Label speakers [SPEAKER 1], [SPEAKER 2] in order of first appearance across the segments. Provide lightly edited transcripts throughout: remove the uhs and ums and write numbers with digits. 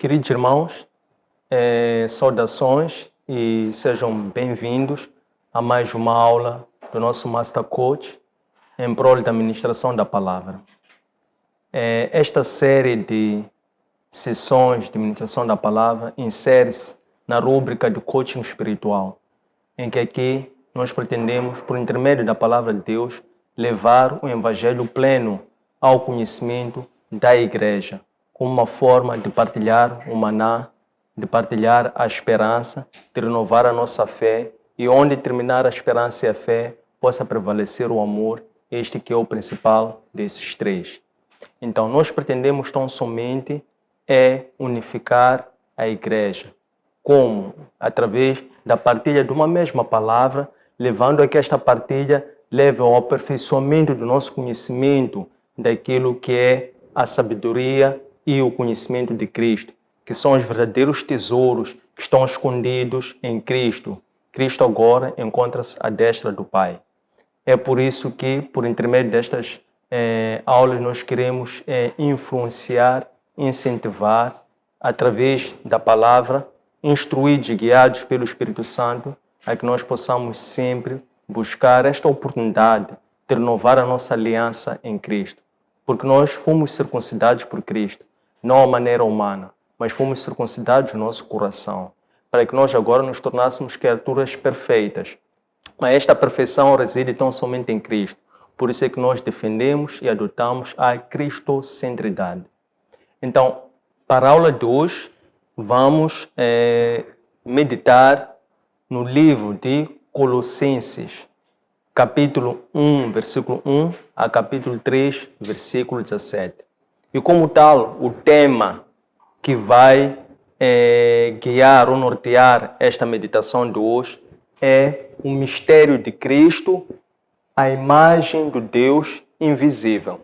[SPEAKER 1] Queridos irmãos, saudações e sejam bem-vindos a mais uma aula do nosso Master Coach em prol da ministração da palavra. Esta série de sessões de ministração da palavra insere-se na rúbrica de coaching espiritual, em que aqui nós pretendemos, por intermédio da palavra de Deus, levar o evangelho pleno ao conhecimento da igreja, como uma forma de partilhar o maná, de partilhar a esperança, de renovar a nossa fé e onde terminar a esperança e a fé possa prevalecer o amor, este que é o principal desses três. Então, nós pretendemos tão somente unificar a igreja. Como? Através da partilha de uma mesma palavra, levando a que esta partilha leve ao aperfeiçoamento do nosso conhecimento daquilo que é a sabedoria e o conhecimento de Cristo, que são os verdadeiros tesouros que estão escondidos em Cristo. Cristo agora encontra-se à destra do Pai. É por isso que, por intermédio destas aulas, nós queremos influenciar, incentivar, através da palavra, instruídos e guiados pelo Espírito Santo, a que nós possamos sempre buscar esta oportunidade de renovar a nossa aliança em Cristo. Porque nós fomos circuncidados por Cristo, não à maneira humana, mas fomos circuncidados no nosso coração, para que nós agora nos tornássemos criaturas perfeitas. Mas esta perfeição reside tão somente em Cristo. Por isso é que nós defendemos e adotamos a cristocentridade. Então, para a aula de hoje, vamos meditar no livro de Colossenses, capítulo 1, versículo 1 a capítulo 3, versículo 17. E como tal, o tema que vai guiar ou nortear esta meditação de hoje é o mistério de Cristo, a imagem do Deus invisível.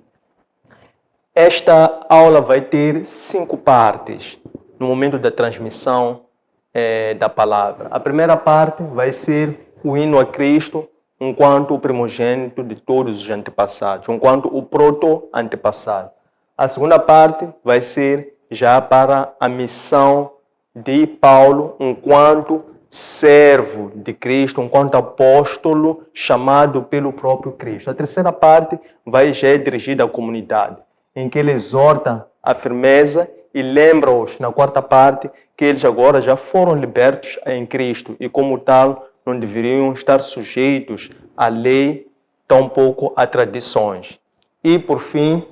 [SPEAKER 1] Esta aula vai ter 5 partes no momento da transmissão da palavra. A primeira parte vai ser o hino a Cristo enquanto o primogênito de todos os antepassados, enquanto o proto-antepassado. A segunda parte vai ser já para a missão de Paulo enquanto servo de Cristo, enquanto apóstolo chamado pelo próprio Cristo. A terceira parte vai já é dirigida à comunidade, em que ele exorta a firmeza e lembra-os, na quarta parte, que eles agora já foram libertos em Cristo e, como tal, não deveriam estar sujeitos à lei, tampouco a tradições. E, por fim,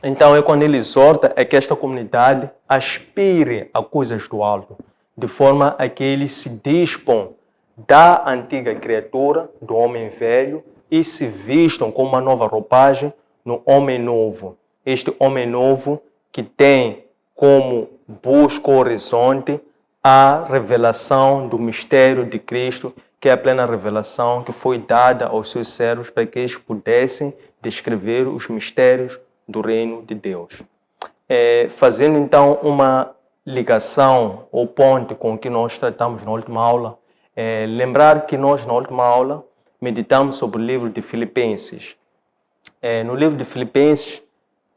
[SPEAKER 1] então é quando ele exorta que esta comunidade aspire a coisas do alto, de forma a que eles se dispõem da antiga criatura, do homem velho, e se vistam com uma nova roupagem no homem novo. Este homem novo que tem como busca o horizonte a revelação do mistério de Cristo, que é a plena revelação que foi dada aos seus servos para que eles pudessem descrever os mistérios do reino de Deus. Fazendo então uma ligação ou ponte com o que nós tratamos na última aula, lembrar que nós na última aula meditamos sobre o livro de Filipenses. No livro de Filipenses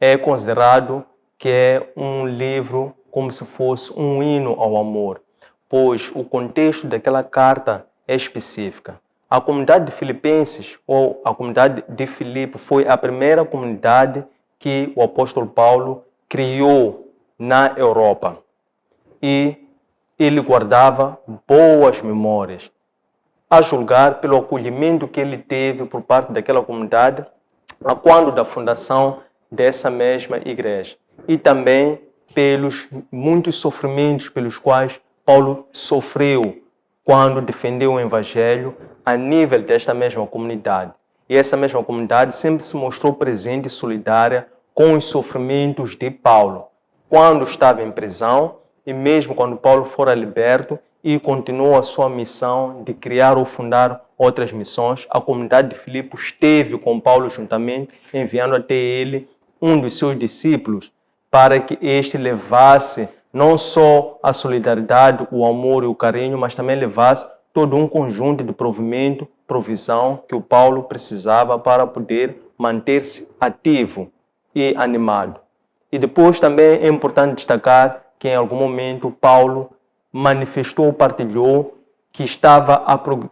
[SPEAKER 1] é considerado que é um livro como se fosse um hino ao amor, pois o contexto daquela carta é específica. A comunidade de Filipenses, ou a comunidade de Filipe, foi a primeira comunidade que o apóstolo Paulo criou na Europa. E ele guardava boas memórias, a julgar pelo acolhimento que ele teve por parte daquela comunidade, a quando da fundação dessa mesma igreja. E também pelos muitos sofrimentos pelos quais Paulo sofreu quando defendeu o evangelho a nível desta mesma comunidade. E essa mesma comunidade sempre se mostrou presente e solidária com os sofrimentos de Paulo, quando estava em prisão e mesmo quando Paulo fora liberto e continuou a sua missão de criar ou fundar outras missões. A comunidade de Filipos esteve com Paulo juntamente, enviando até ele um dos seus discípulos para que este levasse não só a solidariedade, o amor e o carinho, mas também levasse todo um conjunto de provimento, provisão que o Paulo precisava para poder manter-se ativo e animado. E depois também é importante destacar que em algum momento Paulo manifestou, partilhou que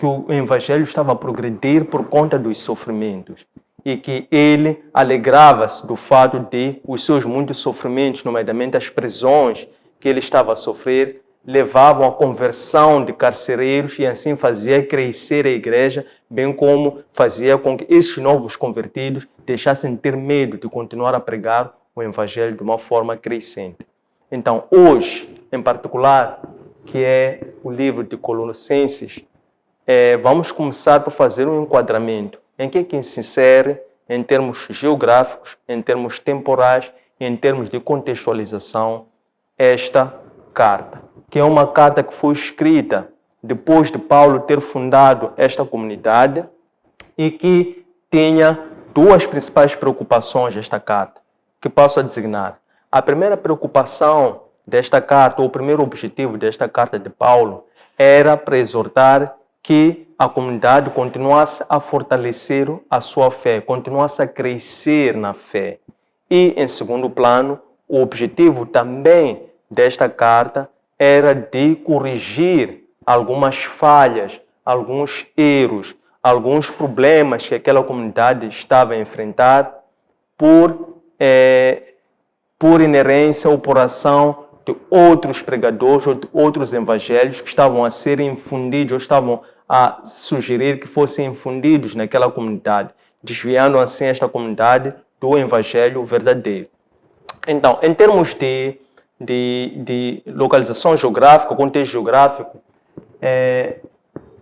[SPEAKER 1] o evangelho estava a progredir por conta dos sofrimentos e que ele alegrava-se do fato de os seus muitos sofrimentos, nomeadamente as prisões que ele estava a sofrer, levavam à conversão de carcereiros e assim fazia crescer a igreja, bem como fazia com que esses novos convertidos deixassem de ter medo de continuar a pregar o evangelho de uma forma crescente. Então, hoje, em particular, que é o livro de Colossenses, vamos começar por fazer um enquadramento em que se insere em termos geográficos, em termos temporais e em termos de contextualização esta carta, que é uma carta que foi escrita depois de Paulo ter fundado esta comunidade e que tinha duas principais preocupações esta carta, que passo a designar. A primeira preocupação desta carta, ou o primeiro objetivo desta carta de Paulo, era para exortar que a comunidade continuasse a fortalecer a sua fé, continuasse a crescer na fé. E, em segundo plano, o objetivo também desta carta era de corrigir algumas falhas, alguns erros, alguns problemas que aquela comunidade estava a enfrentar por inerência ou por ação de outros pregadores ou de outros evangelhos que estavam a ser infundidos ou estavam a sugerir que fossem infundidos naquela comunidade, desviando assim esta comunidade do evangelho verdadeiro. Então, em termos de localização geográfica, contexto geográfico,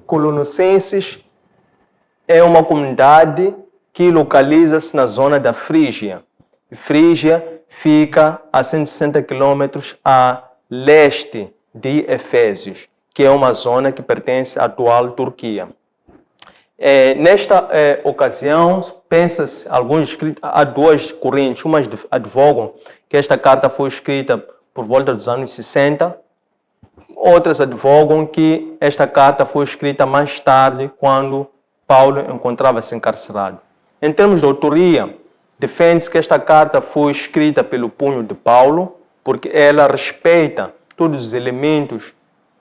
[SPEAKER 1] Colossenses é uma comunidade que localiza-se na zona da Frígia. Frígia fica a 160 quilômetros a leste de Efésios, que é uma zona que pertence à atual Turquia. Nesta ocasião, pensa-se, há duas correntes, umas advogam que esta carta foi escrita por volta dos anos 60, outras advogam que esta carta foi escrita mais tarde, quando Paulo encontrava-se encarcerado. Em termos de autoria, defende-se que esta carta foi escrita pelo punho de Paulo, porque ela respeita todos os elementos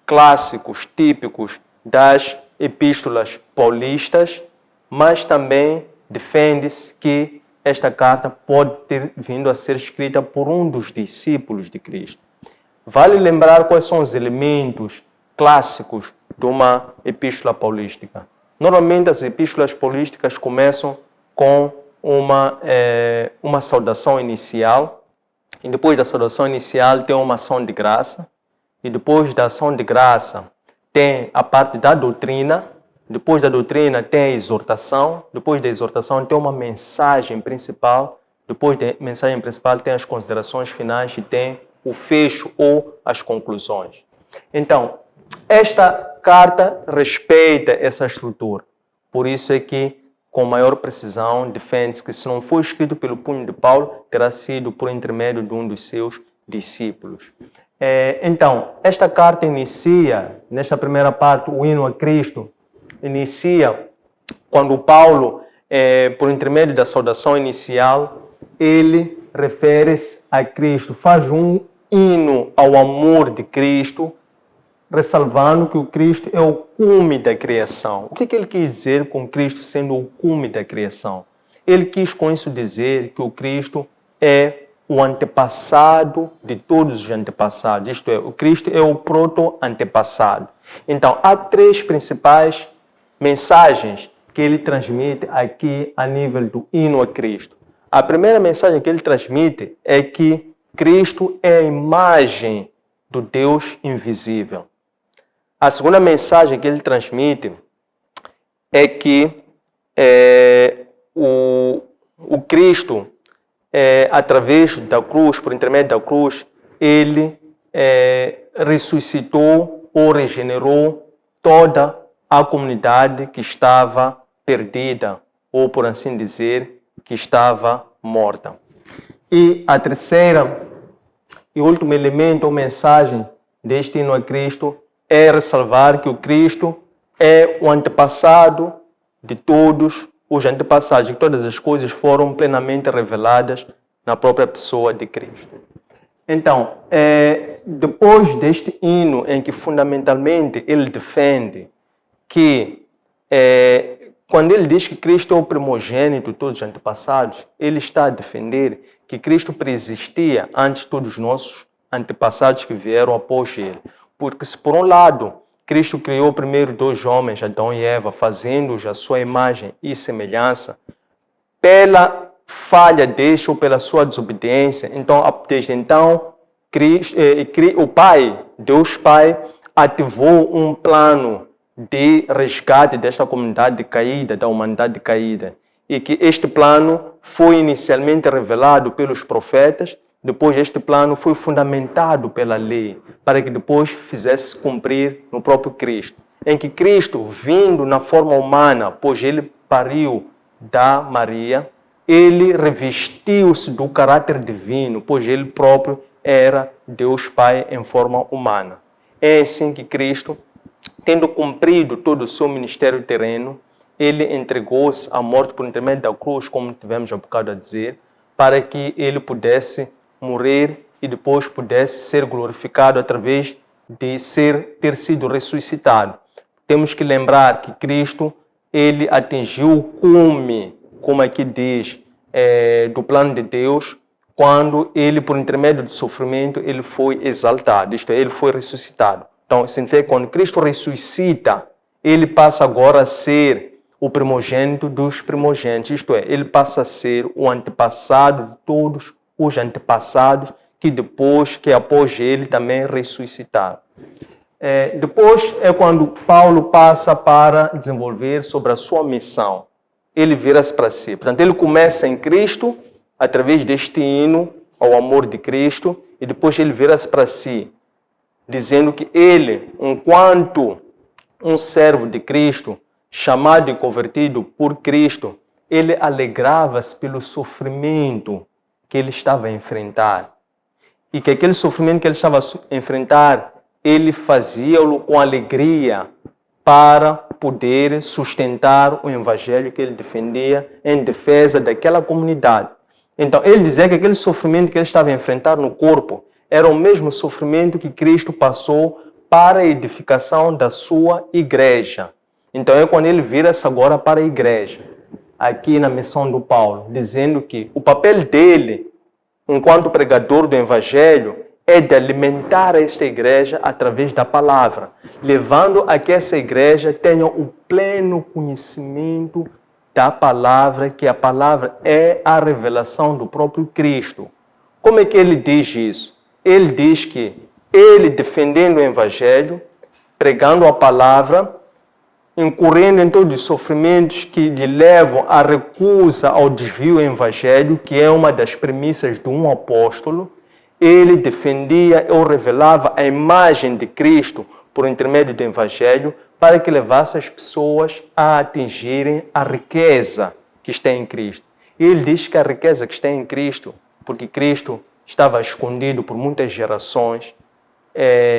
[SPEAKER 1] clássicos, típicos das epístolas paulistas, mas também defende-se que esta carta pode ter vindo a ser escrita por um dos discípulos de Cristo. Vale lembrar quais são os elementos clássicos de uma epístola paulística. Normalmente as epístolas paulísticas começam com uma saudação inicial, e depois da saudação inicial tem uma ação de graça, e depois da ação de graça tem a parte da doutrina, depois da doutrina tem a exortação, depois da exortação tem uma mensagem principal, depois da mensagem principal tem as considerações finais e tem o fecho ou as conclusões. Então, esta carta respeita essa estrutura, por isso é que com maior precisão defende-se que se não foi escrito pelo punho de Paulo, terá sido por intermédio de um dos seus discípulos. Então, esta carta inicia, nesta primeira parte, o hino a Cristo, inicia quando Paulo, por intermédio da saudação inicial, ele refere-se a Cristo, faz um hino ao amor de Cristo, ressalvando que o Cristo é o cume da criação. O que ele quis dizer com Cristo sendo o cume da criação? Ele quis com isso dizer que o Cristo é o antepassado de todos os antepassados, isto é, o Cristo é o proto-antepassado. Então, há três principais mensagens que ele transmite aqui a nível do hino a Cristo. A primeira mensagem que ele transmite é que Cristo é a imagem do Deus invisível. A segunda mensagem que ele transmite é que o Cristo, através da cruz, por intermédio da cruz, ele ressuscitou ou regenerou toda a comunidade que estava perdida, ou por assim dizer, que estava morta. E a terceira e último elemento ou mensagem deste hino a Cristo é ressalvar que o Cristo é o antepassado de todos os antepassados, que todas as coisas foram plenamente reveladas na própria pessoa de Cristo. Então, depois deste hino em que fundamentalmente ele defende que quando ele diz que Cristo é o primogênito de todos os antepassados, ele está a defender que Cristo preexistia antes de todos os nossos antepassados que vieram após ele. Porque se por um lado Cristo criou primeiro dois homens, Adão e Eva, fazendo-os a sua imagem e semelhança, pela falha deste ou pela sua desobediência, então, desde então, o Pai, Deus Pai, ativou um plano de resgate desta comunidade caída, da humanidade caída. E que este plano foi inicialmente revelado pelos profetas, depois este plano foi fundamentado pela lei, para que depois fizesse cumprir no próprio Cristo. Em que Cristo, vindo na forma humana, pois ele pariu da Maria, ele revestiu-se do caráter divino, pois ele próprio era Deus Pai em forma humana. É assim que Cristo, tendo cumprido todo o seu ministério terreno, ele entregou-se à morte por intermédio da cruz, como tivemos há bocado a dizer, para que ele pudesse morrer e depois pudesse ser glorificado através de ter sido ressuscitado. Temos que lembrar que Cristo, ele atingiu o cume, como aqui diz, do plano de Deus, quando ele, por intermédio do sofrimento, ele foi exaltado, isto é, ele foi ressuscitado. Então, significa que quando Cristo ressuscita, ele passa agora a ser o primogênito dos primogênitos, isto é, ele passa a ser o antepassado de todos os antepassados que após ele também ressuscitaram. Depois é quando Paulo passa para desenvolver sobre a sua missão. Ele vira-se para si. Portanto, ele começa em Cristo, através deste hino ao amor de Cristo, e depois ele vira-se para si, dizendo que ele, enquanto um servo de Cristo, chamado e convertido por Cristo, ele alegrava-se pelo sofrimento que ele estava a enfrentar. E que aquele sofrimento que ele estava a enfrentar, ele fazia-o com alegria para poder sustentar o evangelho que ele defendia em defesa daquela comunidade. Então, ele dizia que aquele sofrimento que ele estava a enfrentar no corpo era o mesmo sofrimento que Cristo passou para a edificação da sua igreja. Então, é quando ele vira-se agora para a igreja, aqui na missão do Paulo, dizendo que o papel dele, enquanto pregador do evangelho, é de alimentar esta igreja através da palavra, levando a que essa igreja tenha o pleno conhecimento da palavra, que a palavra é a revelação do próprio Cristo. Como é que ele diz isso? Ele diz que ele, defendendo o evangelho, pregando a palavra, incorrendo em todos os sofrimentos que lhe levam à recusa ao desvio do evangelho, que é uma das premissas de um apóstolo, ele defendia ou revelava a imagem de Cristo por intermédio do evangelho para que levasse as pessoas a atingirem a riqueza que está em Cristo. E ele diz que a riqueza que está em Cristo, porque Cristo estava escondido por muitas gerações,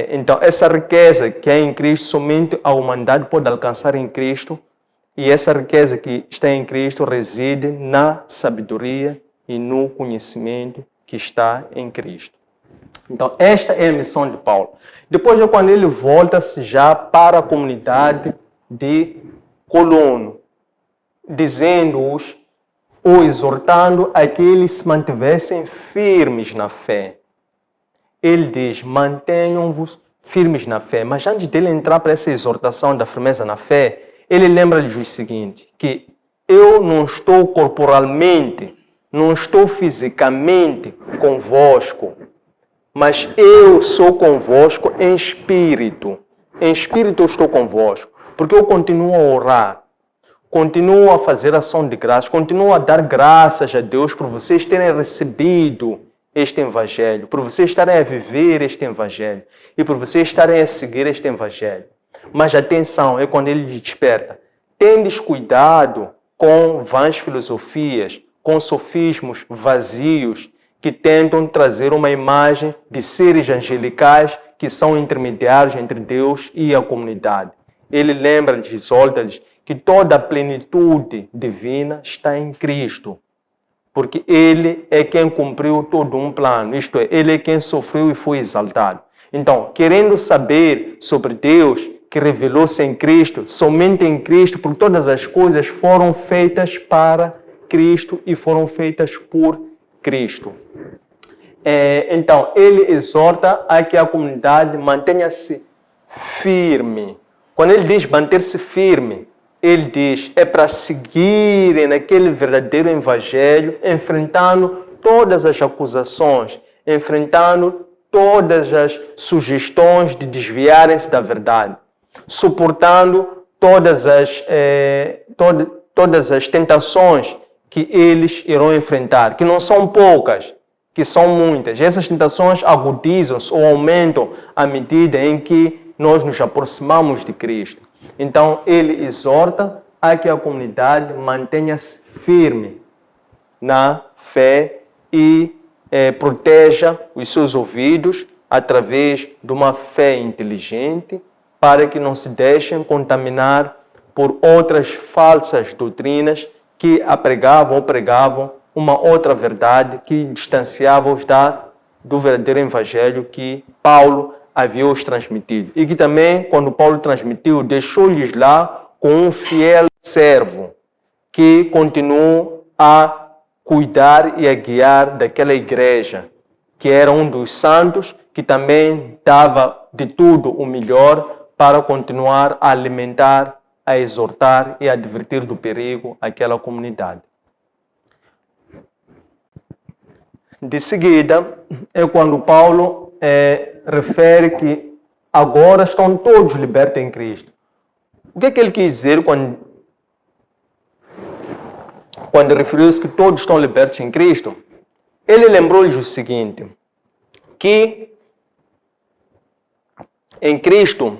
[SPEAKER 1] então essa riqueza que é em Cristo, somente a humanidade pode alcançar em Cristo, e essa riqueza que está em Cristo reside na sabedoria e no conhecimento que está em Cristo. Então, esta é a missão de Paulo. Depois é quando ele volta-se já para a comunidade de Colono, dizendo-os, ou exortando a que eles se mantivessem firmes na fé. Ele diz, mantenham-vos firmes na fé. Mas antes dele entrar para essa exortação da firmeza na fé, ele lembra-lhes o seguinte, que eu não estou corporalmente, não estou fisicamente convosco, mas eu sou convosco em espírito. Em espírito eu estou convosco, porque eu continuo a orar, continuo a fazer ação de graças, continuo a dar graças a Deus por vocês terem recebido este evangelho, por vocês estarem a viver este evangelho e por vocês estarem a seguir este evangelho. Mas atenção, é quando ele desperta. Tendes cuidado com vãs filosofias, com sofismos vazios, que tentam trazer uma imagem de seres angelicais que são intermediários entre Deus e a comunidade. Ele lembra-lhes, exorta-lhes, que toda a plenitude divina está em Cristo, porque Ele é quem cumpriu todo um plano, isto é, Ele é quem sofreu e foi exaltado. Então, querendo saber sobre Deus, que revelou-se em Cristo, somente em Cristo, porque todas as coisas foram feitas para Cristo e foram feitas por Cristo. Então, ele exorta a que a comunidade mantenha-se firme. Quando ele diz manter-se firme, ele diz, é para seguirem naquele verdadeiro evangelho, enfrentando todas as acusações, enfrentando todas as sugestões de desviarem-se da verdade, suportando todas as tentações que eles irão enfrentar, que não são poucas, que são muitas. Essas tentações agudizam-se ou aumentam à medida em que nós nos aproximamos de Cristo. Então, ele exorta a que a comunidade mantenha-se firme na fé e proteja os seus ouvidos através de uma fé inteligente para que não se deixem contaminar por outras falsas doutrinas que pregavam uma outra verdade que distanciava-os do verdadeiro evangelho que Paulo havia os transmitido. E que também, quando Paulo transmitiu, deixou-lhes lá com um fiel servo que continuou a cuidar e a guiar daquela igreja, que era um dos santos, que também dava de tudo o melhor para continuar a alimentar, a exortar e a advertir do perigo aquela comunidade. De seguida, é quando Paulo refere que agora estão todos libertos em Cristo. O que é que ele quis dizer quando referiu-se que todos estão libertos em Cristo? Ele lembrou-lhes o seguinte, que em Cristo,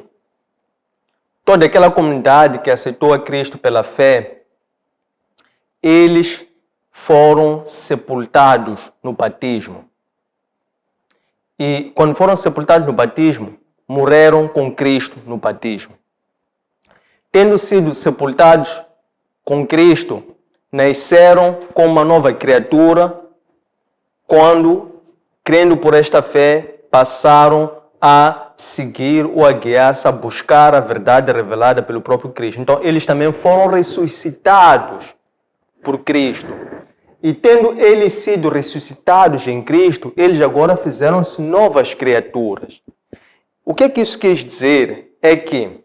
[SPEAKER 1] toda aquela comunidade que aceitou a Cristo pela fé, eles foram sepultados no batismo. E quando foram sepultados no batismo, morreram com Cristo no batismo. Tendo sido sepultados com Cristo, nasceram como uma nova criatura, quando, crendo por esta fé, passaram a seguir ou a guiar-se, a buscar a verdade revelada pelo próprio Cristo. Então, eles também foram ressuscitados por Cristo. E tendo eles sido ressuscitados em Cristo, eles agora fizeram-se novas criaturas. O que é que isso quer dizer? É que,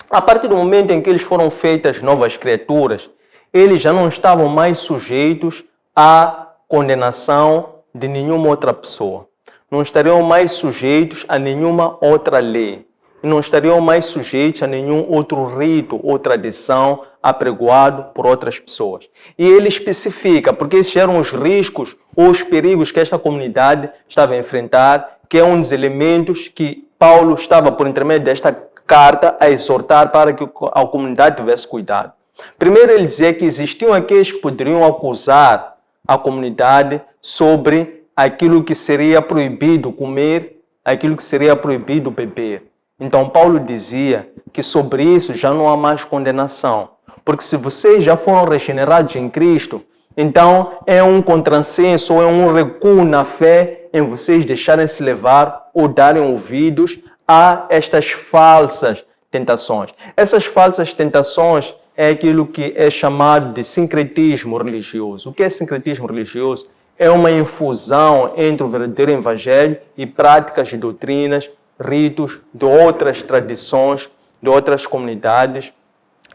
[SPEAKER 1] a partir do momento em que eles foram feitas novas criaturas, eles já não estavam mais sujeitos à condenação de nenhuma outra pessoa. Não estariam mais sujeitos a nenhuma outra lei. Não estariam mais sujeitos a nenhum outro rito ou tradição apregoado por outras pessoas. E ele especifica, porque esses eram os riscos ou os perigos que esta comunidade estava a enfrentar, que é um dos elementos que Paulo estava, por intermédio desta carta, a exortar para que a comunidade tivesse cuidado. Primeiro, ele dizia que existiam aqueles que poderiam acusar a comunidade sobre aquilo que seria proibido comer, aquilo que seria proibido beber. Então, Paulo dizia que sobre isso já não há mais condenação. Porque se vocês já foram regenerados em Cristo, então é um contrassenso ou é um recuo na fé em vocês deixarem-se levar ou darem ouvidos a estas falsas tentações. Essas falsas tentações é aquilo que é chamado de sincretismo religioso. O que é sincretismo religioso? É uma infusão entre o verdadeiro evangelho e práticas e doutrinas, ritos de outras tradições, de outras comunidades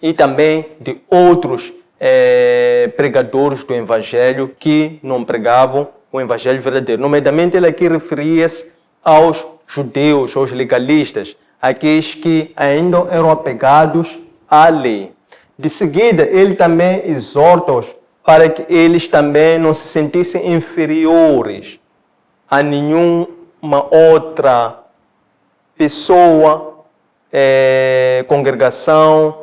[SPEAKER 1] e também de outros pregadores do evangelho que não pregavam o evangelho verdadeiro. Nomeadamente, ele aqui referia-se aos judeus, aos legalistas, aqueles que ainda eram apegados à lei. De seguida, ele também exorta-os para que eles também não se sentissem inferiores a nenhuma outra pessoa, congregação,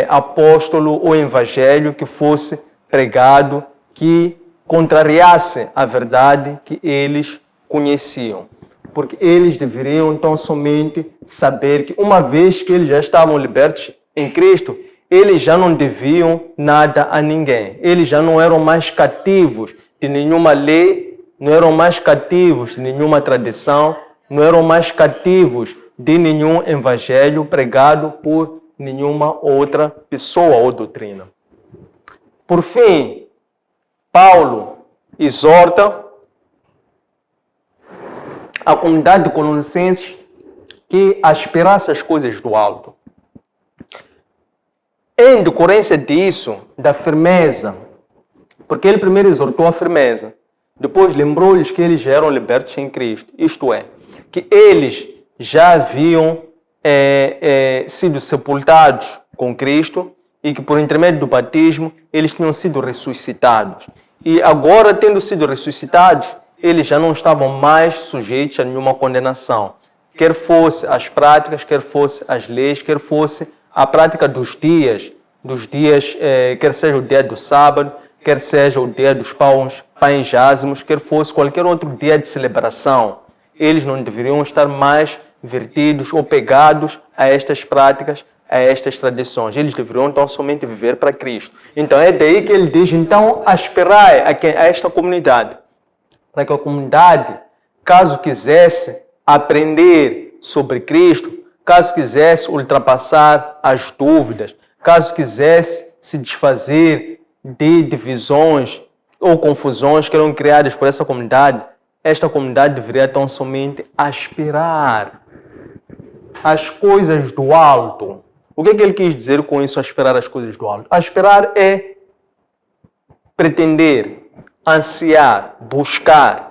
[SPEAKER 1] apóstolo ou evangelho que fosse pregado, que contrariasse a verdade que eles conheciam. Porque eles deveriam então somente saber que uma vez que eles já estavam libertos em Cristo, eles já não deviam nada a ninguém. Eles já não eram mais cativos de nenhuma lei, não eram mais cativos de nenhuma tradição, não eram mais cativos de nenhum evangelho pregado por nenhuma outra pessoa ou doutrina. Por fim, Paulo exorta a comunidade de Colossenses que aspirasse às coisas do alto. Em decorrência disso, da firmeza, porque ele primeiro exortou a firmeza, depois lembrou-lhes que eles já eram libertos em Cristo, isto é, que eles já haviam sido sepultados com Cristo e que por intermédio do batismo eles tinham sido ressuscitados. E agora, tendo sido ressuscitados, eles já não estavam mais sujeitos a nenhuma condenação. Quer fosse as práticas, quer fosse as leis, quer fosse a prática dos dias, quer seja o dia do sábado, quer seja o dia dos pães ázimos, quer fosse qualquer outro dia de celebração. Eles não deveriam estar mais vertidos ou pegados a estas práticas, a estas tradições. Eles deveriam então somente viver para Cristo. Então é daí que ele diz, então aspirai a esta comunidade, para que a comunidade, caso quisesse aprender sobre Cristo, caso quisesse ultrapassar as dúvidas, caso quisesse se desfazer de divisões ou confusões que eram criadas por essa comunidade, esta comunidade deveria tão somente aspirar às coisas do alto. O que ele quis dizer com isso, aspirar às coisas do alto? Aspirar é pretender, ansiar, buscar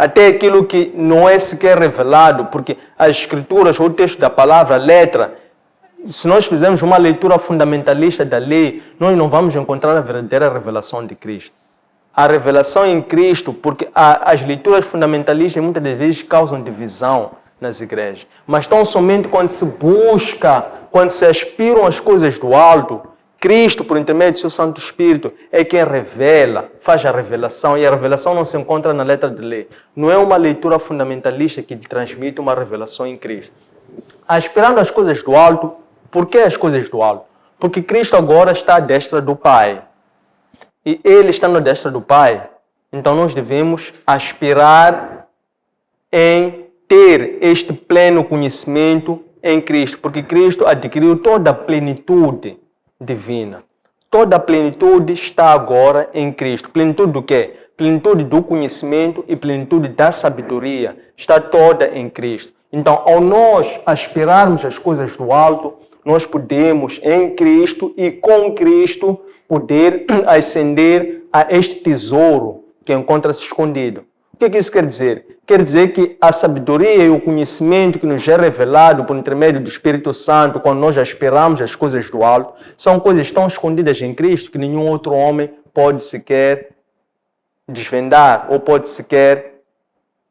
[SPEAKER 1] até aquilo que não é sequer revelado, porque as escrituras, ou o texto da palavra, a letra, se nós fizermos uma leitura fundamentalista da lei, nós não vamos encontrar a verdadeira revelação de Cristo. A revelação em Cristo, porque as leituras fundamentalistas muitas das vezes causam divisão nas igrejas, mas tão somente quando se busca, quando se aspiram as coisas do alto, Cristo, por intermédio do seu Santo Espírito, é quem revela, faz a revelação, e a revelação não se encontra na letra de lei. Não é uma leitura fundamentalista que transmite uma revelação em Cristo. Aspirando as coisas do alto, por que as coisas do alto? Porque Cristo agora está à destra do Pai. E Ele está na destra do Pai, então nós devemos aspirar em ter este pleno conhecimento em Cristo, porque Cristo adquiriu toda a plenitude divina. Toda a plenitude está agora em Cristo. Plenitude do quê? Plenitude do conhecimento e plenitude da sabedoria. Está toda em Cristo. Então, ao nós aspirarmos as coisas do alto, nós podemos, em Cristo e com Cristo, poder ascender a este tesouro que encontra-se escondido. O que isso quer dizer? Quer dizer que a sabedoria e o conhecimento que nos é revelado por intermédio do Espírito Santo, quando nós aspiramos as coisas do alto, são coisas tão escondidas em Cristo que nenhum outro homem pode sequer desvendar ou pode sequer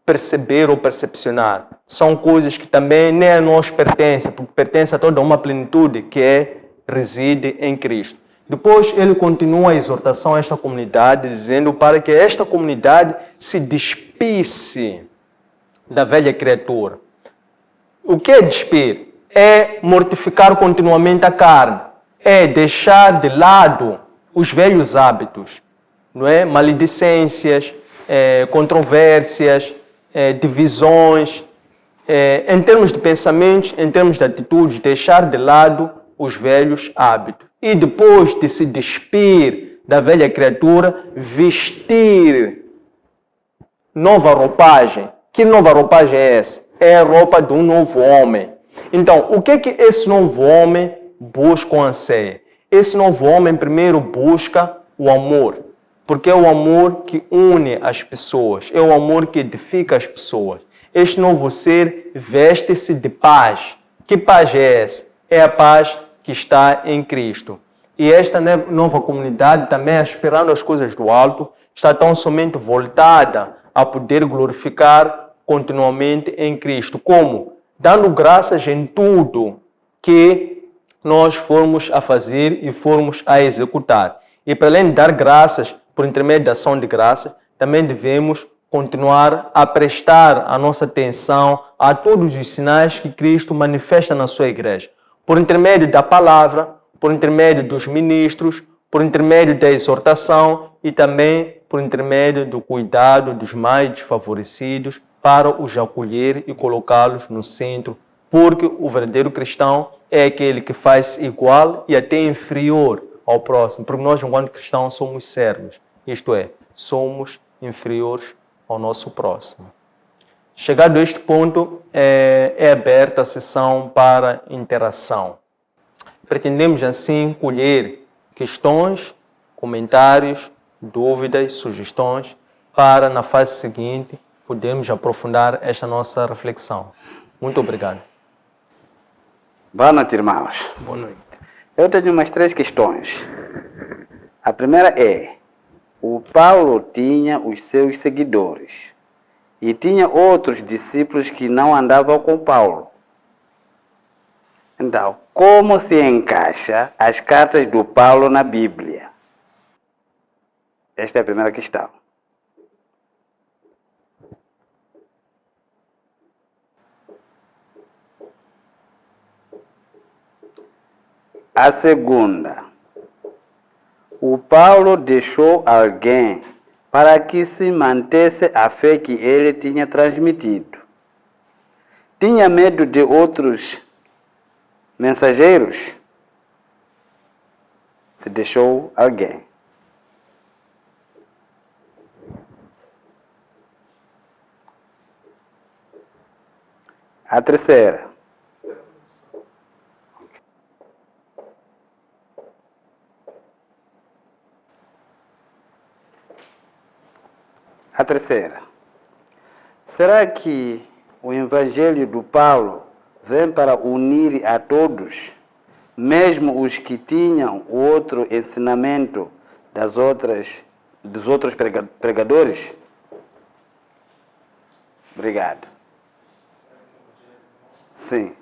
[SPEAKER 1] perceber ou percepcionar. São coisas que também nem a nós pertencem, porque pertence a toda uma plenitude que reside em Cristo. Depois ele continua a exortação a esta comunidade, dizendo para que esta comunidade se despisse da velha criatura. O que é despir? É mortificar continuamente a carne, é deixar de lado os velhos hábitos, não é? Maledicências, controvérsias, divisões, em termos de pensamentos, em termos de atitudes, deixar de lado os velhos hábitos. E depois de se despir da velha criatura, vestir nova roupagem. Que nova roupagem é essa? É a roupa de um novo homem. Então, o que é que esse novo homem busca ou anseia? Esse novo homem primeiro busca o amor, porque é o amor que une as pessoas, é o amor que edifica as pessoas. Este novo ser veste-se de paz. Que paz é essa? É a paz que está em Cristo. E esta nova comunidade, também aspirando as coisas do alto, está tão somente voltada a poder glorificar continuamente em Cristo. Como? Dando graças em tudo que nós formos a fazer e formos a executar. E para além de dar graças por intermédio da ação de graças, também devemos continuar a prestar a nossa atenção a todos os sinais que Cristo manifesta na sua igreja. Por intermédio da palavra, por intermédio dos ministros, por intermédio da exortação e também por intermédio do cuidado dos mais desfavorecidos, para os acolher e colocá-los no centro, porque o verdadeiro cristão é aquele que faz igual e até inferior ao próximo, porque nós, enquanto cristãos, somos servos, isto é, somos inferiores ao nosso próximo. Chegado a este ponto, é aberta a sessão para interação. Pretendemos, assim, colher questões, comentários, dúvidas, sugestões, para, na fase seguinte, podermos aprofundar esta nossa reflexão. Muito obrigado.
[SPEAKER 2] Boa noite, irmãos.
[SPEAKER 1] Boa noite.
[SPEAKER 2] Eu tenho umas 3 questões. A primeira é: o Paulo tinha os seus seguidores e tinha outros discípulos que não andavam com Paulo. Então, como se encaixa as cartas do Paulo na Bíblia? Esta é a primeira questão. A segunda: o Paulo deixou alguém para que se mantesse a fé que ele tinha transmitido. Tinha medo de outros mensageiros? Se deixou alguém. A terceira: será que o Evangelho do Paulo vem para unir a todos, mesmo os que tinham outro ensinamento dos outros pregadores? Obrigado. Sim.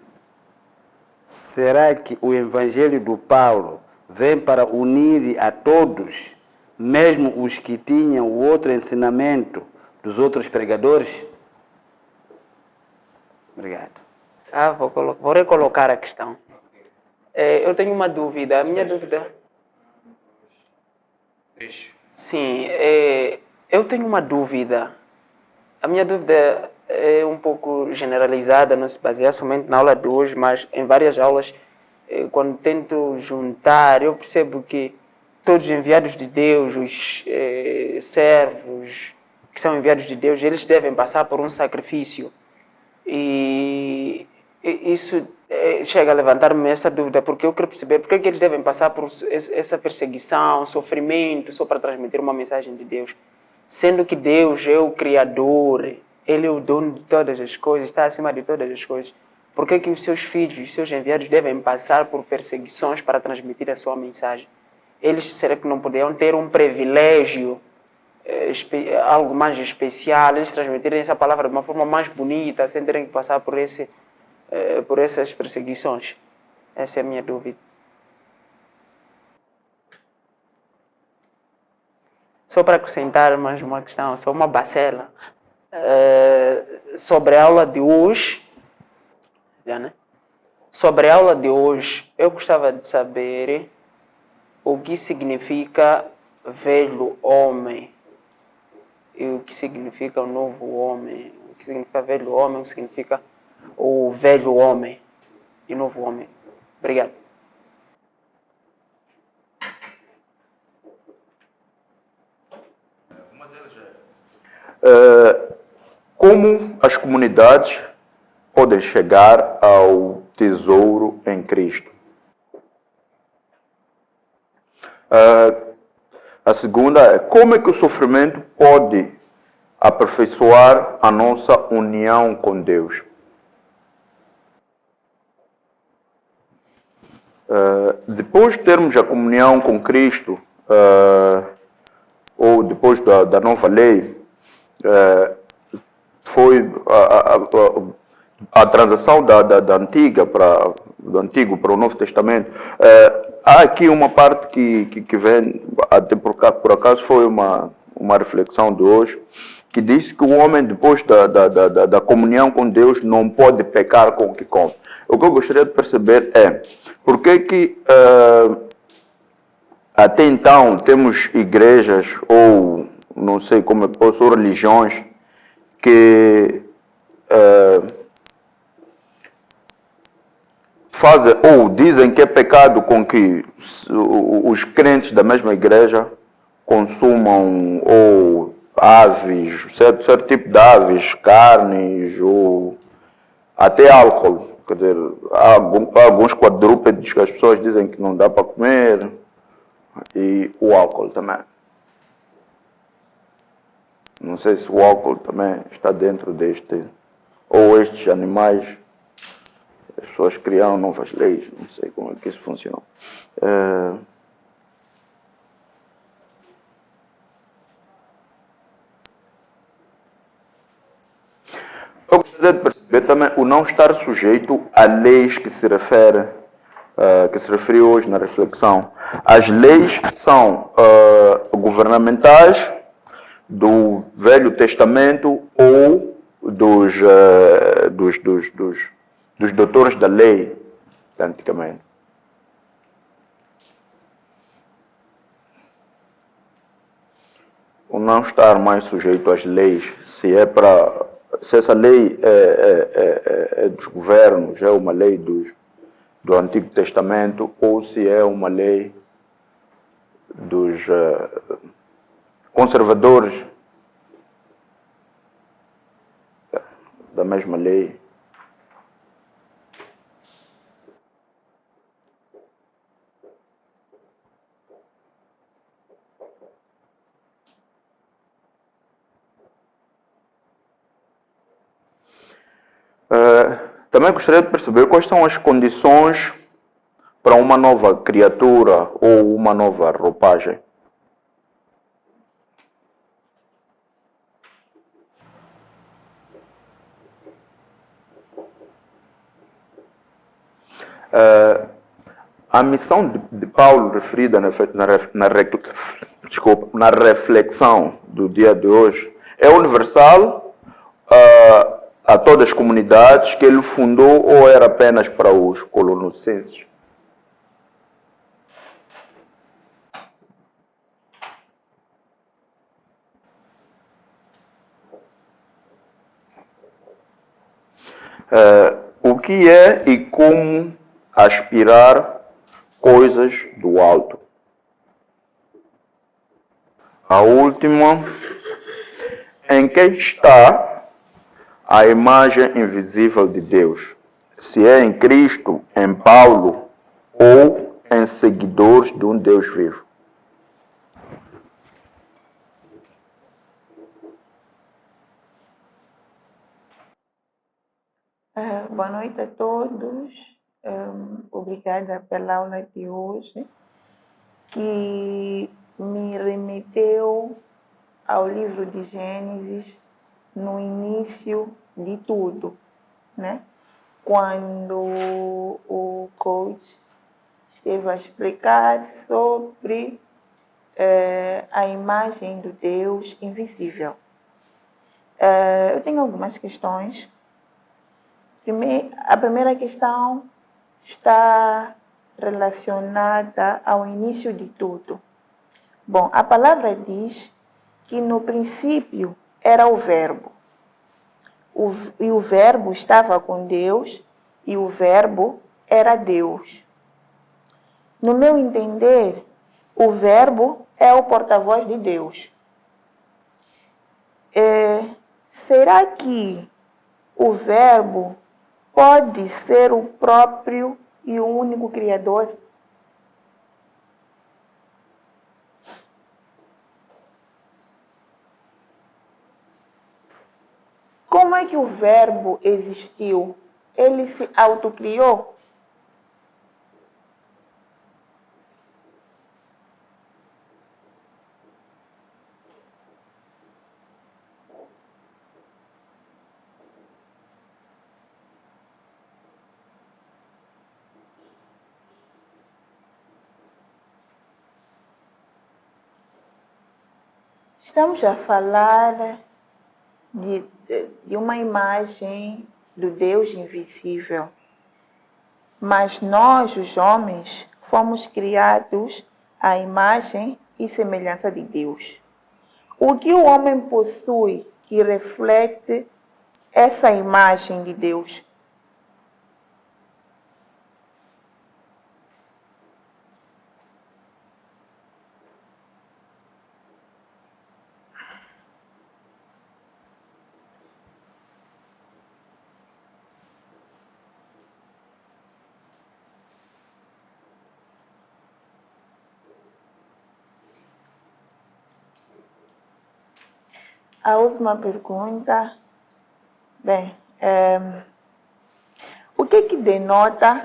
[SPEAKER 2] Será que o Evangelho do Paulo vem para unir a todos, mesmo os que tinham o outro ensinamento dos outros pregadores? Obrigado.
[SPEAKER 3] Vou recolocar a questão. Eu tenho uma dúvida. A minha dúvida... Sim, eu tenho uma dúvida. A minha dúvida é um pouco generalizada, não se baseia somente na aula de hoje, mas em várias aulas, quando tento juntar, eu percebo que todos os enviados de Deus, os servos que são enviados de Deus, eles devem passar por um sacrifício. E isso chega a levantar-me essa dúvida, porque eu quero perceber por que eles devem passar por essa perseguição, sofrimento, só para transmitir uma mensagem de Deus. Sendo que Deus é o Criador, Ele é o dono de todas as coisas, está acima de todas as coisas. Por que os seus filhos, os seus enviados devem passar por perseguições para transmitir a sua mensagem? Eles, será que não poderiam ter um privilégio, algo mais especial, eles transmitirem essa palavra de uma forma mais bonita, sem terem que passar por essas perseguições? Essa é a minha dúvida. Só para acrescentar mais uma questão, só uma bacela, sobre a aula de hoje, sobre a aula de hoje, eu gostava de saber o que significa velho homem e o que significa o novo homem, o que significa velho homem, o que significa o velho homem e novo homem. Obrigado.
[SPEAKER 4] Como as comunidades podem chegar ao tesouro em Cristo? A segunda é: como é que o sofrimento pode aperfeiçoar a nossa união com Deus? Depois de termos a comunhão com Cristo, ou depois da nova lei, foi a transação do Antigo para o Novo Testamento. Há aqui uma parte que vem, até por acaso foi uma reflexão de hoje, que diz que o homem, depois da comunhão com Deus, não pode pecar com o que come. O que eu gostaria de perceber é por que até então temos igrejas, ou não sei como é que posso, religiões, que fazem ou dizem que é pecado com que os crentes da mesma igreja consumam ou aves, certo tipo de aves, carnes ou até álcool. Quer dizer, há alguns quadrúpedes que as pessoas dizem que não dá para comer e o álcool também. Não sei se o álcool também está dentro deste, ou estes animais, as pessoas criam novas leis, não sei como é que isso funciona. Eu gostaria de perceber também o não estar sujeito a leis que se refere, que se referiu hoje na reflexão. As leis que são governamentais, do Velho Testamento ou dos doutores da lei, antigamente. O não estar mais sujeito às leis, se essa lei é dos governos, é uma lei do Antigo Testamento, ou se é uma lei dos conservadores da mesma lei. Também gostaria de perceber quais são as condições para uma nova criatura ou uma nova roupagem. A missão de Paulo referida na reflexão do dia de hoje é universal a todas as comunidades que ele fundou ou era apenas para os colonicenses? O que é e como aspirar coisas do alto? A última, em que está a imagem invisível de Deus? Se é em Cristo, em Paulo ou em seguidores de um Deus vivo?
[SPEAKER 5] Boa noite a todos. Obrigada pela aula de hoje, que me remeteu ao livro de Gênesis no início de tudo, né? Quando o coach esteve a explicar sobre a imagem do Deus invisível. Eu tenho algumas questões. A primeira questão está relacionada ao início de tudo. Bom, a palavra diz que no princípio era o Verbo. E o Verbo estava com Deus e o Verbo era Deus. No meu entender, o Verbo é o porta-voz de Deus. Será que o Verbo pode ser o próprio e o único Criador? Como é que o Verbo existiu? Ele se autocriou? Estamos a falar de uma imagem do Deus invisível. Mas nós, os homens, fomos criados à imagem e semelhança de Deus. O que o homem possui que reflete essa imagem de Deus. A última pergunta, bem, o que denota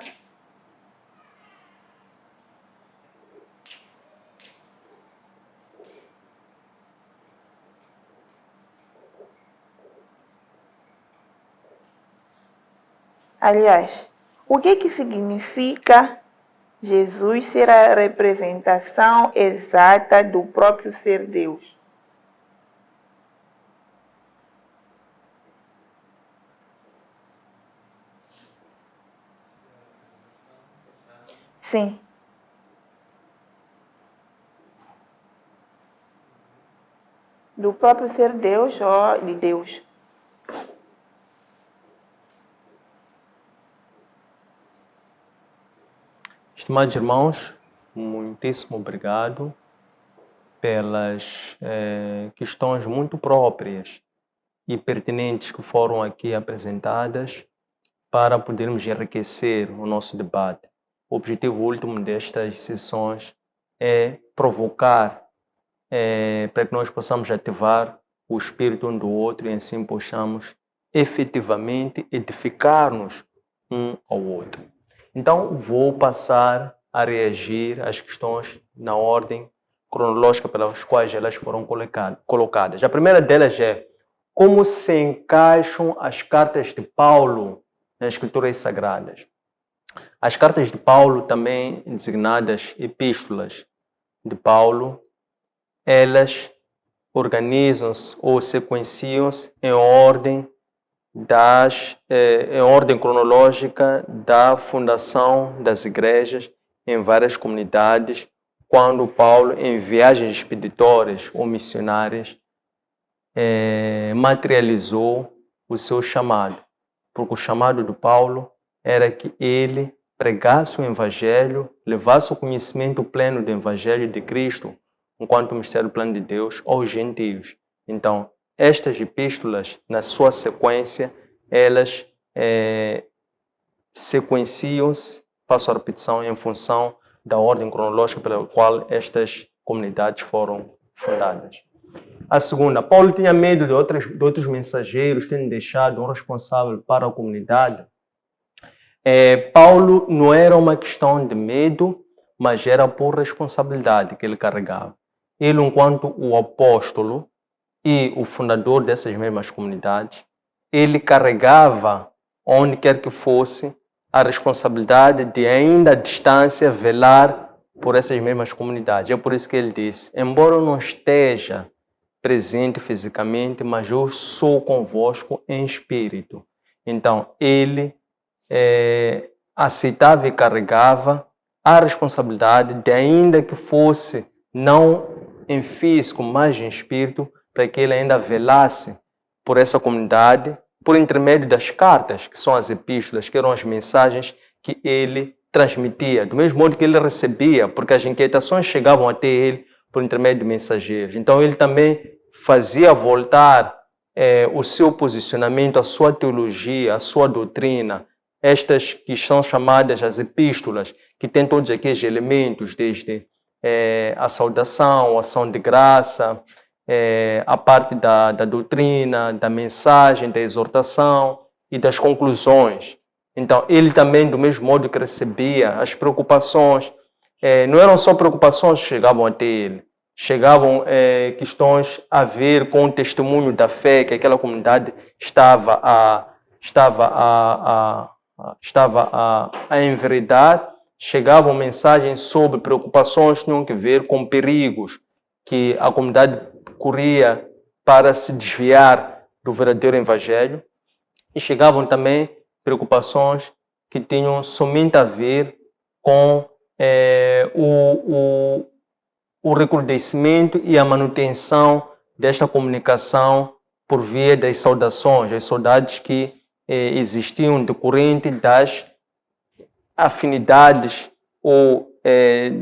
[SPEAKER 5] aliás, o que significa Jesus ser a representação exata do próprio ser Deus? Sim. Do próprio ser Deus ou de Deus.
[SPEAKER 1] Estimados irmãos, muitíssimo obrigado pelas questões muito próprias e pertinentes que foram aqui apresentadas para podermos enriquecer o nosso debate. O objetivo último destas sessões é provocar para que nós possamos ativar o espírito um do outro e assim possamos efetivamente edificar-nos um ao outro. Então, vou passar a reagir às questões na ordem cronológica pelas quais elas foram colocadas. A primeira delas é: como se encaixam as cartas de Paulo nas Escrituras Sagradas? As cartas de Paulo, também designadas epístolas de Paulo, elas organizam-se ou sequenciam-se em ordem cronológica da fundação das igrejas em várias comunidades, quando Paulo, em viagens expeditórias ou missionárias, materializou o seu chamado. Porque o chamado de Paulo era que ele pregasse o Evangelho, levasse o conhecimento pleno do Evangelho de Cristo, enquanto mistério plano de Deus, aos gentios. Então, estas epístolas, na sua sequência, elas sequenciam-se, passo a repetição, em função da ordem cronológica pela qual estas comunidades foram fundadas. A segunda, Paulo tinha medo de outros mensageiros terem deixado um responsável para a comunidade. Paulo não era uma questão de medo, mas era por responsabilidade que ele carregava. Ele, enquanto o apóstolo e o fundador dessas mesmas comunidades, ele carregava, onde quer que fosse, a responsabilidade de, ainda à distância, velar por essas mesmas comunidades. É por isso que ele disse: embora eu não esteja presente fisicamente, mas eu sou convosco em espírito. Então, ele aceitava e carregava a responsabilidade de, ainda que fosse não em físico, mas em espírito, para que ele ainda velasse por essa comunidade, por intermédio das cartas, que são as epístolas, que eram as mensagens que ele transmitia, do mesmo modo que ele recebia, porque as inquietações chegavam até ele por intermédio de mensageiros. Então ele também fazia voltar o seu posicionamento, a sua teologia, a sua doutrina, estas que são chamadas as epístolas, que têm todos aqueles elementos, desde a saudação, a ação de graça, a parte da doutrina, da mensagem, da exortação e das conclusões. Então, ele também, do mesmo modo que recebia as preocupações, não eram só preocupações que chegavam até ele, chegavam questões a ver com o testemunho da fé que aquela comunidade estava a enveredar. Chegavam mensagens sobre preocupações que tinham que ver com perigos que a comunidade corria para se desviar do verdadeiro Evangelho. E chegavam também preocupações que tinham somente a ver com o recrudescimento e a manutenção desta comunicação por via das saudações, as saudades que existiam decorrente das afinidades ou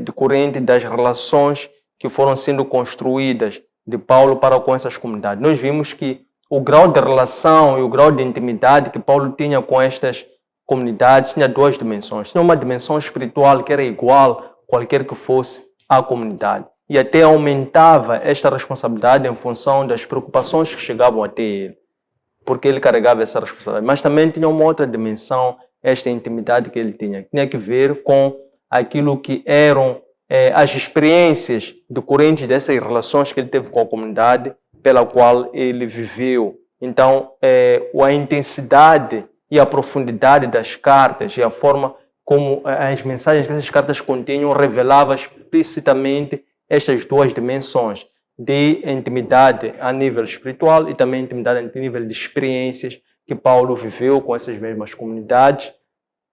[SPEAKER 1] decorrente das relações que foram sendo construídas de Paulo para com essas comunidades. Nós vimos que o grau de relação e o grau de intimidade que Paulo tinha com estas comunidades tinha duas dimensões. Tinha uma dimensão espiritual que era igual qualquer que fosse a comunidade. E até aumentava esta responsabilidade em função das preocupações que chegavam até ele, porque ele carregava essa responsabilidade. Mas também tinha uma outra dimensão, esta intimidade que ele tinha. Tinha que ver com aquilo que eram as experiências decorrentes dessas relações que ele teve com a comunidade pela qual ele viveu. Então, a intensidade e a profundidade das cartas e a forma como as mensagens que essas cartas continham revelava explicitamente estas duas dimensões de intimidade a nível espiritual e também intimidade a nível de experiências que Paulo viveu com essas mesmas comunidades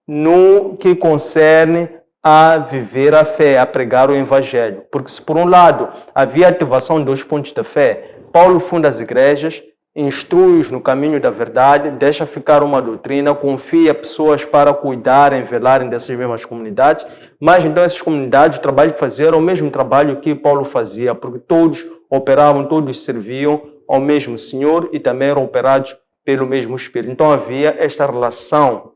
[SPEAKER 1] no que concerne a viver a fé, a pregar o evangelho. Porque se por um lado havia ativação dos pontos da fé, Paulo funda as igrejas, instrui-os no caminho da verdade, deixa ficar uma doutrina, confia pessoas para cuidarem, velarem dessas mesmas comunidades, mas então essas comunidades, o trabalho que faziam era o mesmo trabalho que Paulo fazia, porque todos operavam, todos serviam ao mesmo Senhor e também eram operados pelo mesmo Espírito. Então havia esta relação,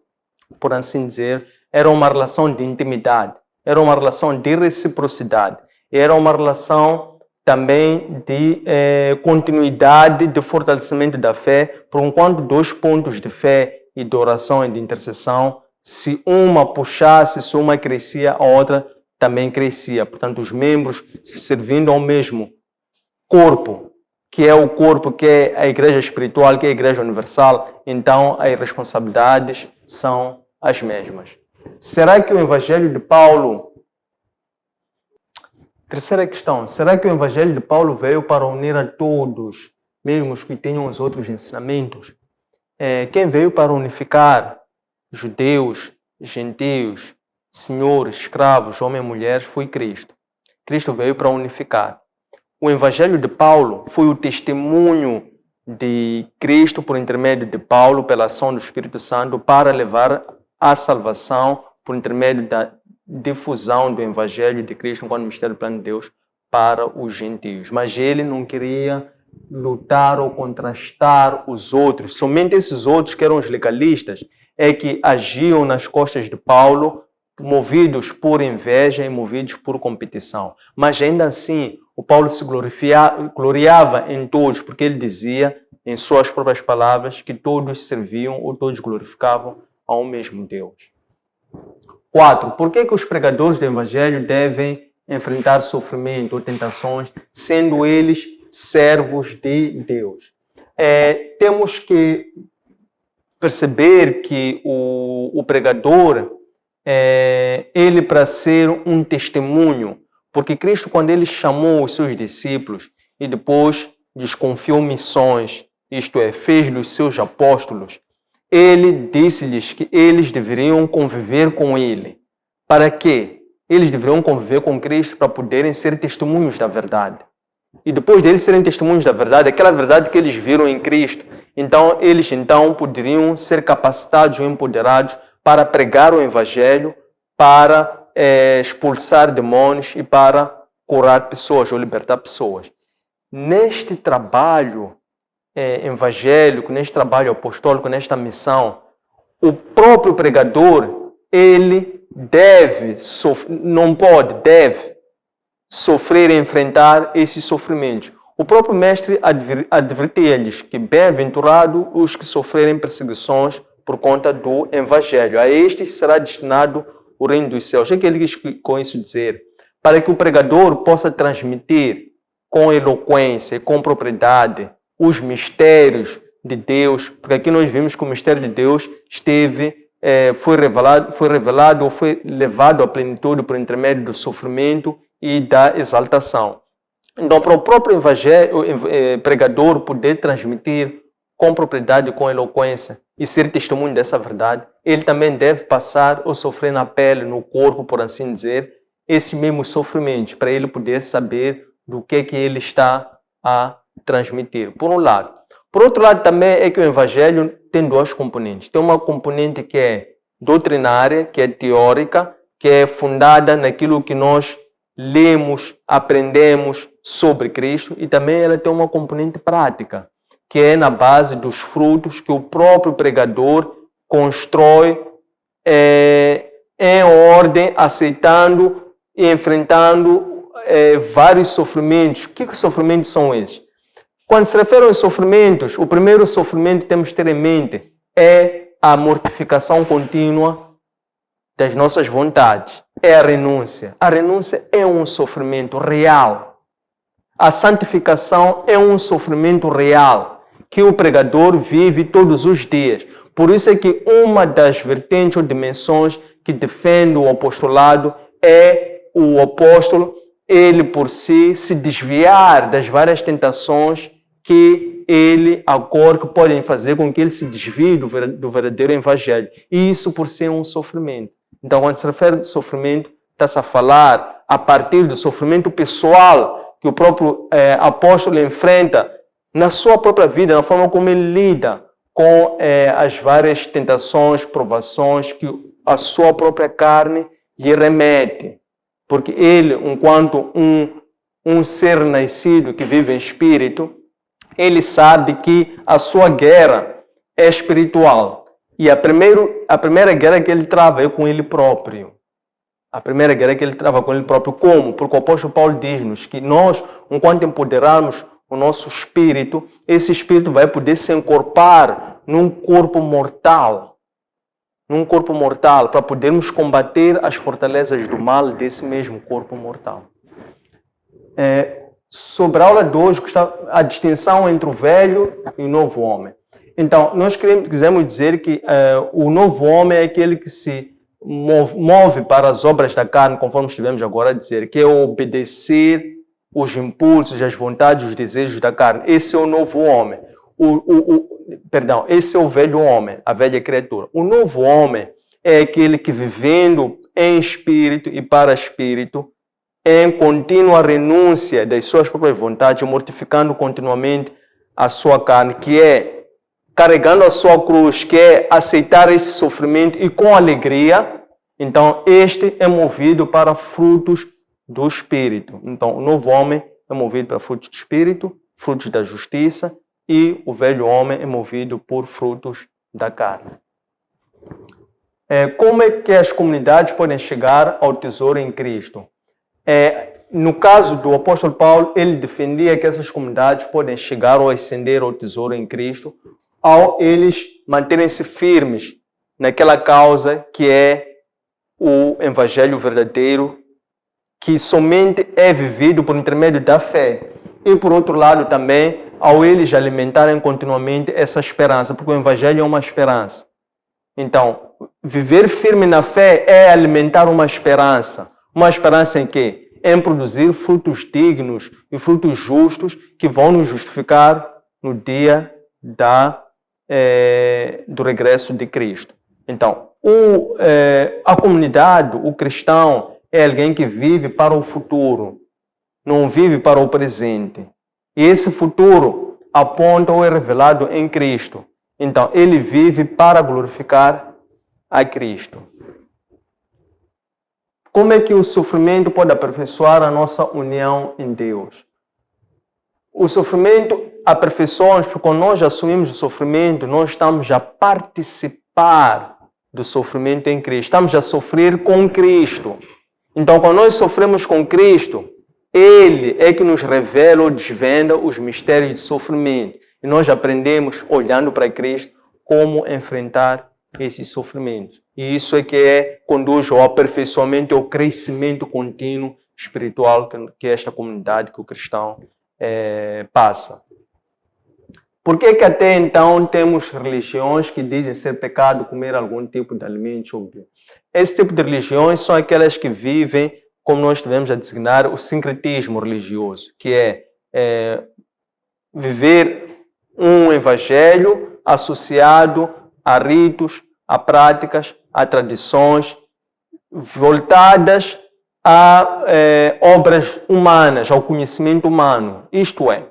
[SPEAKER 1] por assim dizer, era uma relação de intimidade, era uma relação de reciprocidade, era uma relação também de continuidade, de fortalecimento da fé, por enquanto dois pontos de fé e de oração e de intercessão, se uma puxasse, se uma crescia, a outra também crescia. Portanto, os membros servindo ao mesmo corpo, que é o corpo, que é a igreja espiritual, que é a igreja universal, então as responsabilidades são as mesmas. Será que o evangelho de Paulo... Terceira questão, será que o evangelho de Paulo veio para unir a todos, mesmo os que tenham os outros ensinamentos? Quem veio para unificar judeus, gentios, senhores, escravos, homens e mulheres foi Cristo. Cristo veio para unificar. O evangelho de Paulo foi o testemunho de Cristo por intermédio de Paulo, pela ação do Espírito Santo, para levar a salvação por intermédio da difusão do evangelho de Cristo enquanto mistério do plano de Deus para os gentios. Mas ele não queria lutar ou contrastar os outros. Somente esses outros, que eram os legalistas, é que agiam nas costas de Paulo, movidos por inveja e movidos por competição. Mas ainda assim, o Paulo se gloriava em todos, porque ele dizia, em suas próprias palavras, que todos serviam ou todos glorificavam ao mesmo Deus. 4. Por que os pregadores do evangelho devem enfrentar sofrimento ou tentações, sendo eles servos de Deus? Temos que perceber que o pregador, ele para ser um testemunho, porque Cristo, quando ele chamou os seus discípulos e depois desconfiou missões, isto é, fez dos seus apóstolos, ele disse-lhes que eles deveriam conviver com ele. Para quê? Eles deveriam conviver com Cristo para poderem ser testemunhos da verdade. E depois deles serem testemunhos da verdade, aquela verdade que eles viram em Cristo, então eles poderiam ser capacitados ou empoderados para pregar o evangelho, para expulsar demônios e para curar pessoas ou libertar pessoas. Neste trabalho evangélico, neste trabalho apostólico, nesta missão, o próprio pregador, ele deve sofrer e enfrentar esses sofrimentos. O próprio mestre advertia-lhes que bem-aventurados os que sofrerem perseguições por conta do evangelho. A estes será destinado o reino dos céus. O que ele quis com isso dizer? Para que o pregador possa transmitir com eloquência e com propriedade os mistérios de Deus, porque aqui nós vimos que o mistério de Deus foi revelado ou foi levado à plenitude por intermédio do sofrimento e da exaltação. Então, para o próprio pregador poder transmitir com propriedade, com eloquência e ser testemunho dessa verdade, ele também deve passar ou sofrer na pele, no corpo, por assim dizer, esse mesmo sofrimento, para ele poder saber do que ele está a transmitir. Por um lado. Por outro lado, também é que o Evangelho tem duas componentes. Tem uma componente que é doutrinária, que é teórica, que é fundada naquilo que nós lemos, aprendemos sobre Cristo, e também ela tem uma componente prática, que é na base dos frutos que o próprio pregador constrói em ordem, aceitando e enfrentando vários sofrimentos. Que sofrimentos são esses? Quando se refere aos sofrimentos, o primeiro sofrimento que temos que ter em mente é a mortificação contínua das nossas vontades. É a renúncia. A renúncia é um sofrimento real. A santificação é um sofrimento real que o pregador vive todos os dias. Por isso é que uma das vertentes ou dimensões que defende o apostolado é o apóstolo, ele por si, se desviar das várias tentações que ele agora que podem fazer com que ele se desvie do verdadeiro evangelho. E isso por si é um sofrimento. Então, quando se refere a sofrimento, está-se a falar a partir do sofrimento pessoal que o próprio apóstolo enfrenta na sua própria vida, na forma como ele lida com as várias tentações, provações que a sua própria carne lhe remete. Porque ele, enquanto um ser nascido que vive em espírito, ele sabe que a sua guerra é espiritual. E a primeira guerra que ele trava é com ele próprio. A primeira guerra que ele trava com ele próprio. Como? Porque o apóstolo Paulo diz-nos que nós, enquanto empoderarmos o nosso espírito, esse espírito vai poder se encorpar num corpo mortal. Num corpo mortal, para podermos combater as fortalezas do mal desse mesmo corpo mortal. Sobre a aula de hoje, está a distinção entre o velho e o novo homem. Então, nós quisemos dizer que o novo homem é aquele que se move para as obras da carne, conforme estivemos agora a dizer, que é obedecer os impulsos, as vontades, os desejos da carne. Esse é o novo homem. Esse é o velho homem, a velha criatura. O novo homem é aquele que, vivendo em espírito e para espírito, em contínua renúncia das suas próprias vontades, mortificando continuamente a sua carne, que é carregando a sua cruz, que é aceitar esse sofrimento e com alegria. Então, este é movido para frutos do Espírito. Então, o novo homem é movido para frutos do Espírito, frutos da justiça, e o velho homem é movido por frutos da carne. Como é que as comunidades podem chegar ao tesouro em Cristo? No caso do apóstolo Paulo, ele defendia que essas comunidades podem chegar ou ascender ao tesouro em Cristo ao eles manterem-se firmes naquela causa que é o evangelho verdadeiro, que somente é vivido por intermédio da fé. E por outro lado também, ao eles alimentarem continuamente essa esperança, porque o evangelho é uma esperança. Então, viver firme na fé é alimentar uma esperança. Uma esperança em quê? Em produzir frutos dignos e frutos justos que vão nos justificar no dia do regresso de Cristo. Então, a comunidade, o cristão, é alguém que vive para o futuro, não vive para o presente. E esse futuro aponta ou é revelado em Cristo. Então, ele vive para glorificar a Cristo. Como é que o sofrimento pode aperfeiçoar a nossa união em Deus? O sofrimento aperfeiçoa-nos porque quando nós assumimos o sofrimento, nós estamos a participar do sofrimento em Cristo. Estamos a sofrer com Cristo. Então, quando nós sofremos com Cristo, Ele é que nos revela ou desvenda os mistérios do sofrimento. E nós aprendemos, olhando para Cristo, como enfrentar esses sofrimentos. E isso é que conduz ao aperfeiçoamento e ao crescimento contínuo espiritual que esta comunidade, que o cristão passa. Por que até então temos religiões que dizem ser pecado comer algum tipo de alimento? Esse tipo de religiões são aquelas que vivem, como nós tivemos a designar, o sincretismo religioso, que é viver um evangelho associado a ritos, a práticas, a tradições voltadas a obras humanas, ao conhecimento humano. Isto é,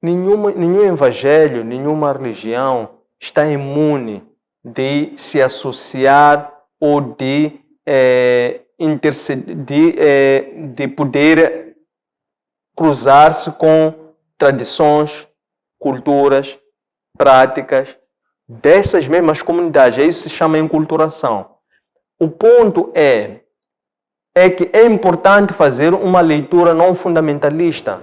[SPEAKER 1] nenhum evangelho, nenhuma religião está imune de se associar ou de de poder cruzar-se com tradições, culturas, práticas dessas mesmas comunidades. Isso se chama enculturação. O ponto é que é importante fazer uma leitura não fundamentalista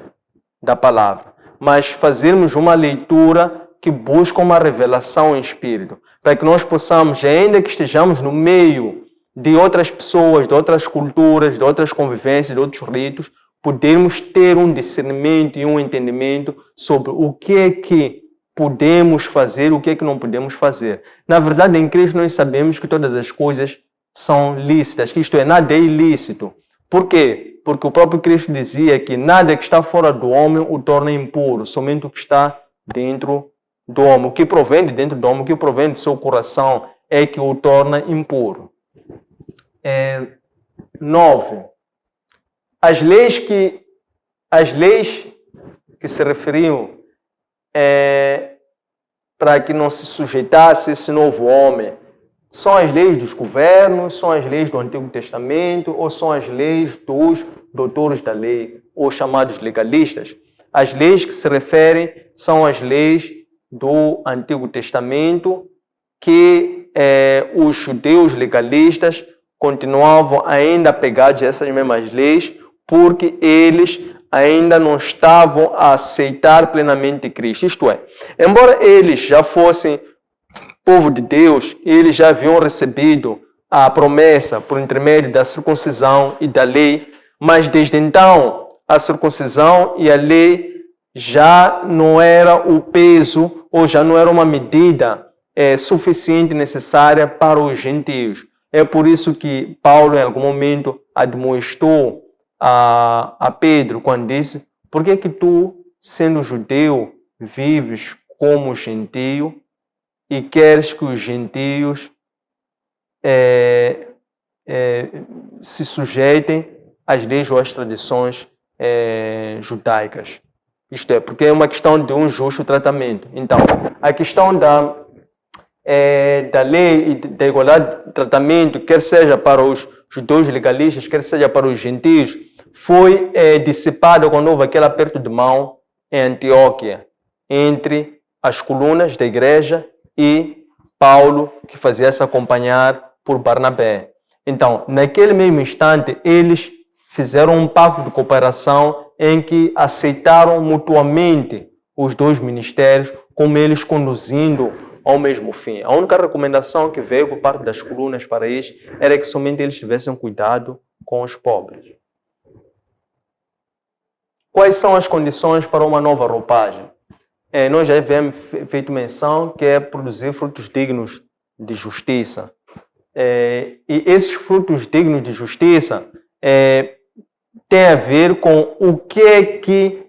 [SPEAKER 1] da palavra, mas fazermos uma leitura que busca uma revelação em espírito, para que nós possamos, ainda que estejamos no meio de outras pessoas, de outras culturas, de outras convivências, de outros ritos, podermos ter um discernimento e um entendimento sobre o que é que podemos fazer, o que é que não podemos fazer. Na verdade, em Cristo nós sabemos que todas as coisas são lícitas, que isto é, nada é ilícito. Por quê? Porque o próprio Cristo dizia que nada que está fora do homem o torna impuro, somente o que está dentro do homem. O que provém de dentro do homem, o que provém do seu coração é que o torna impuro. 9. As leis que se referiam para que não se sujeitasse esse novo homem são as leis dos governos, são as leis do Antigo Testamento ou são as leis dos doutores da lei, ou chamados legalistas. As leis que se referem são as leis do Antigo Testamento que os judeus legalistas continuavam ainda apegados a essas mesmas leis porque eles ainda não estavam a aceitar plenamente Cristo. Isto é, embora eles já fossem povo de Deus, eles já haviam recebido a promessa por intermédio da circuncisão e da lei, mas desde então a circuncisão e a lei já não era o peso ou já não era uma medida suficiente necessária para os gentios. É por isso que Paulo em algum momento admoestou a Pedro quando disse: por que tu, sendo judeu, vives como gentio e queres que os gentios se sujeitem às leis ou às tradições judaicas? Isto é, porque é uma questão de um justo tratamento. Então, a questão da lei e da igualdade de tratamento, quer seja para os judeus legalistas, quer seja para os gentios, foi dissipada quando houve aquele aperto de mão em Antioquia, entre as colunas da igreja e Paulo, que fazia-se acompanhar por Barnabé. Então, naquele mesmo instante, eles fizeram um pacto de cooperação em que aceitaram mutuamente os dois ministérios, como eles conduzindo ao mesmo fim. A única recomendação que veio por parte das colunas para eles era que somente eles tivessem cuidado com os pobres. Quais são as condições para uma nova roupagem? Nós já havíamos feito menção que é produzir frutos dignos de justiça. E esses frutos dignos de justiça têm a ver com o que é que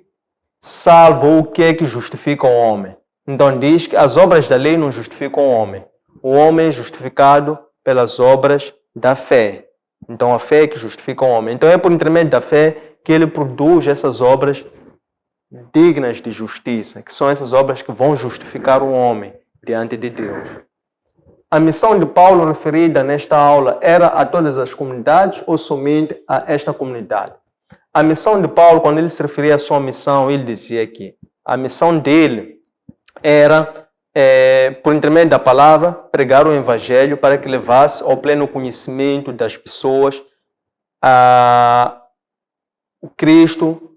[SPEAKER 1] salva ou o que é que justifica o homem. Então diz que as obras da lei não justificam o homem. O homem é justificado pelas obras da fé. Então a fé é que justifica o homem. Então é por intermédio da fé que ele produz essas obras dignas de justiça, que são essas obras que vão justificar o homem diante de Deus. A missão de Paulo referida nesta aula era a todas as comunidades ou somente a esta comunidade? A missão de Paulo, quando ele se referia à sua missão, ele dizia que a missão dele era, por intermédio da palavra, pregar o evangelho para que levasse ao pleno conhecimento das pessoas o Cristo,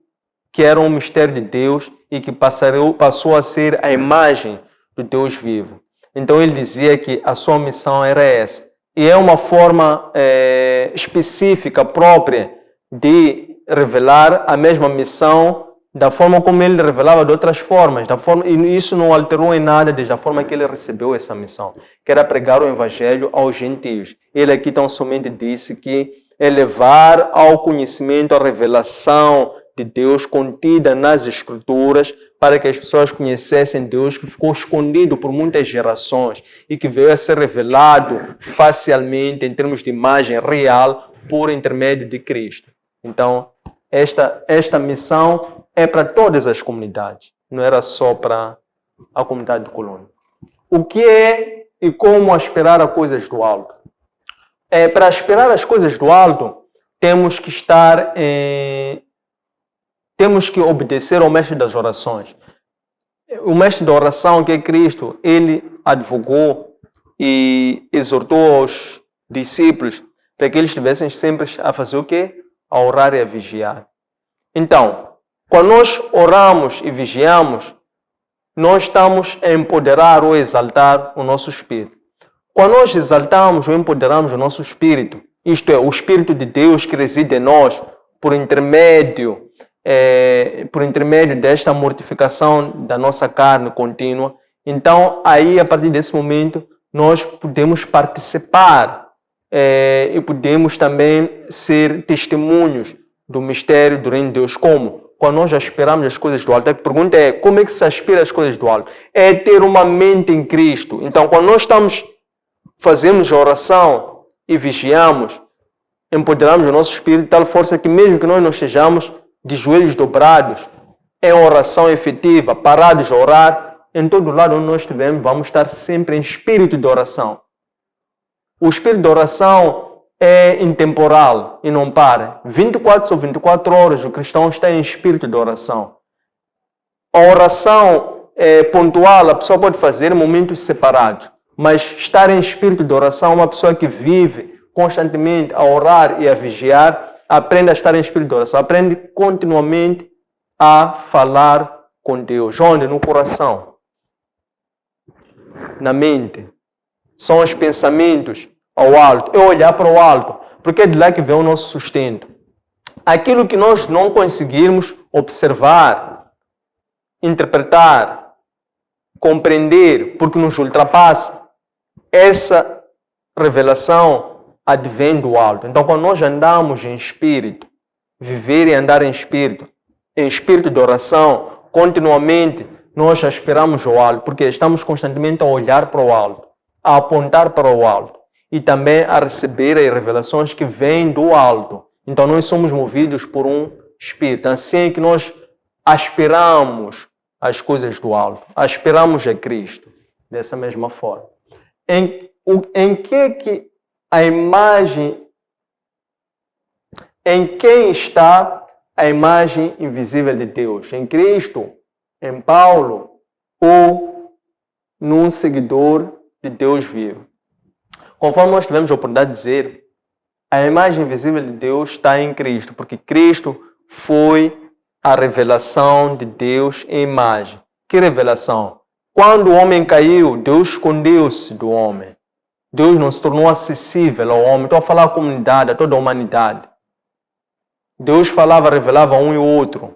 [SPEAKER 1] que era um mistério de Deus e que passou a ser a imagem do Deus vivo. Então ele dizia que a sua missão era essa. E é uma forma específica, própria, de revelar a mesma missão da forma como ele revelava de outras formas. E isso não alterou em nada desde a forma que ele recebeu essa missão, que era pregar o evangelho aos gentios. Ele aqui tão somente disse que é levar ao conhecimento a revelação de Deus contida nas Escrituras, para que as pessoas conhecessem Deus que ficou escondido por muitas gerações e que veio a ser revelado facialmente em termos de imagem real por intermédio de Cristo. Então, esta missão é para todas as comunidades. não era só para a comunidade de Colônia. O que é e como aspirar a coisas do alto? Para aspirar as coisas do alto, temos que obedecer ao mestre das orações. O mestre da oração, que é Cristo, ele advogou e exortou aos discípulos para que eles estivessem sempre a fazer o quê? A orar e a vigiar. Então, quando nós oramos e vigiamos, nós estamos a empoderar ou exaltar o nosso espírito. Quando nós exaltamos ou empoderamos o nosso espírito, isto é, o Espírito de Deus que reside em nós, por intermédio desta mortificação da nossa carne contínua, então aí, a partir desse momento, nós podemos participar e podemos também ser testemunhos do mistério do reino de Deus. Como? Quando nós aspiramos as coisas do alto. A pergunta é, como é que se aspira as coisas do alto? É ter uma mente em Cristo. Então, quando nós fazemos a oração e vigiamos, empoderamos o nosso espírito de tal força que mesmo que nós não estejamos de joelhos dobrados, em oração efetiva, parados a orar, em todo lado onde nós estivermos, vamos estar sempre em espírito de oração. O espírito de oração é intemporal e não para. 24 sobre 24 horas o cristão está em espírito de oração. A oração pontual a pessoa pode fazer em momentos separados, mas estar em espírito de oração, uma pessoa que vive constantemente a orar e a vigiar, aprende a estar em espírito de oração, aprende continuamente a falar com Deus. Onde? No coração, na mente. São os pensamentos ao alto, é olhar para o alto, porque é de lá que vem o nosso sustento. Aquilo que nós não conseguirmos observar, interpretar, compreender, porque nos ultrapassa, essa revelação advém do alto. Então, quando nós andamos em espírito, viver e andar em espírito de oração, continuamente nós aspiramos ao alto, porque estamos constantemente a olhar para o alto, a apontar para o alto e também a receber as revelações que vêm do alto. Então, nós somos movidos por um espírito. Assim é que nós aspiramos as coisas do alto, aspiramos a Cristo dessa mesma forma. Em quem está a imagem invisível de Deus? Em Cristo, em Paulo ou num seguidor de Deus vivo? Conforme nós tivemos a oportunidade de dizer, a imagem invisível de Deus está em Cristo, porque Cristo foi a revelação de Deus em imagem. Que revelação? Quando o homem caiu, Deus escondeu-se do homem. Deus não se tornou acessível ao homem. Estou a falar à comunidade, a toda a humanidade. Deus falava, revelava um e outro.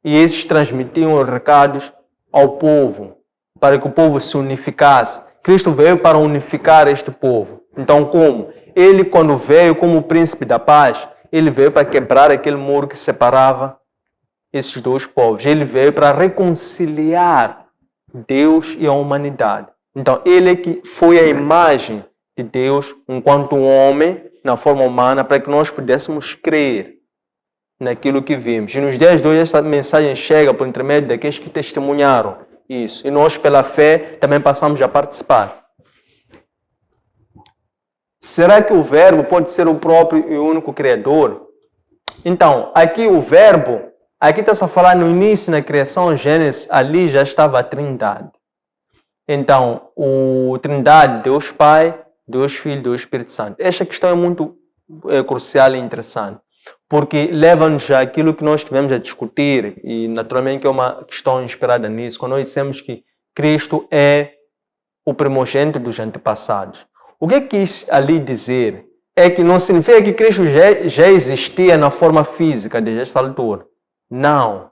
[SPEAKER 1] E esses transmitiam os recados ao povo, para que o povo se unificasse. Cristo veio para unificar este povo. Então, como? Ele, quando veio como o príncipe da paz, ele veio para quebrar aquele muro que separava esses dois povos. Ele veio para reconciliar Deus e a humanidade. Então, ele é que foi a imagem de Deus enquanto homem, na forma humana, para que nós pudéssemos crer naquilo que vimos. E nos dias de hoje, essa mensagem chega por intermédio daqueles que testemunharam isso. E nós, pela fé, também passamos a participar. Será que o Verbo pode ser o próprio e único Criador? Então, aqui o Verbo, aqui está-se a falar no início, na criação, Gênesis, ali já estava a Trindade. Então, o Trindade, Deus Pai, Deus Filho, Deus Espírito Santo. Esta questão é muito crucial e interessante, porque leva-nos àquilo que nós estivemos a discutir, e naturalmente que é uma questão inspirada nisso, quando nós dissemos que Cristo é o primogênito dos antepassados. O que quis ali dizer é que não significa que Cristo já existia na forma física desde esta altura. Não.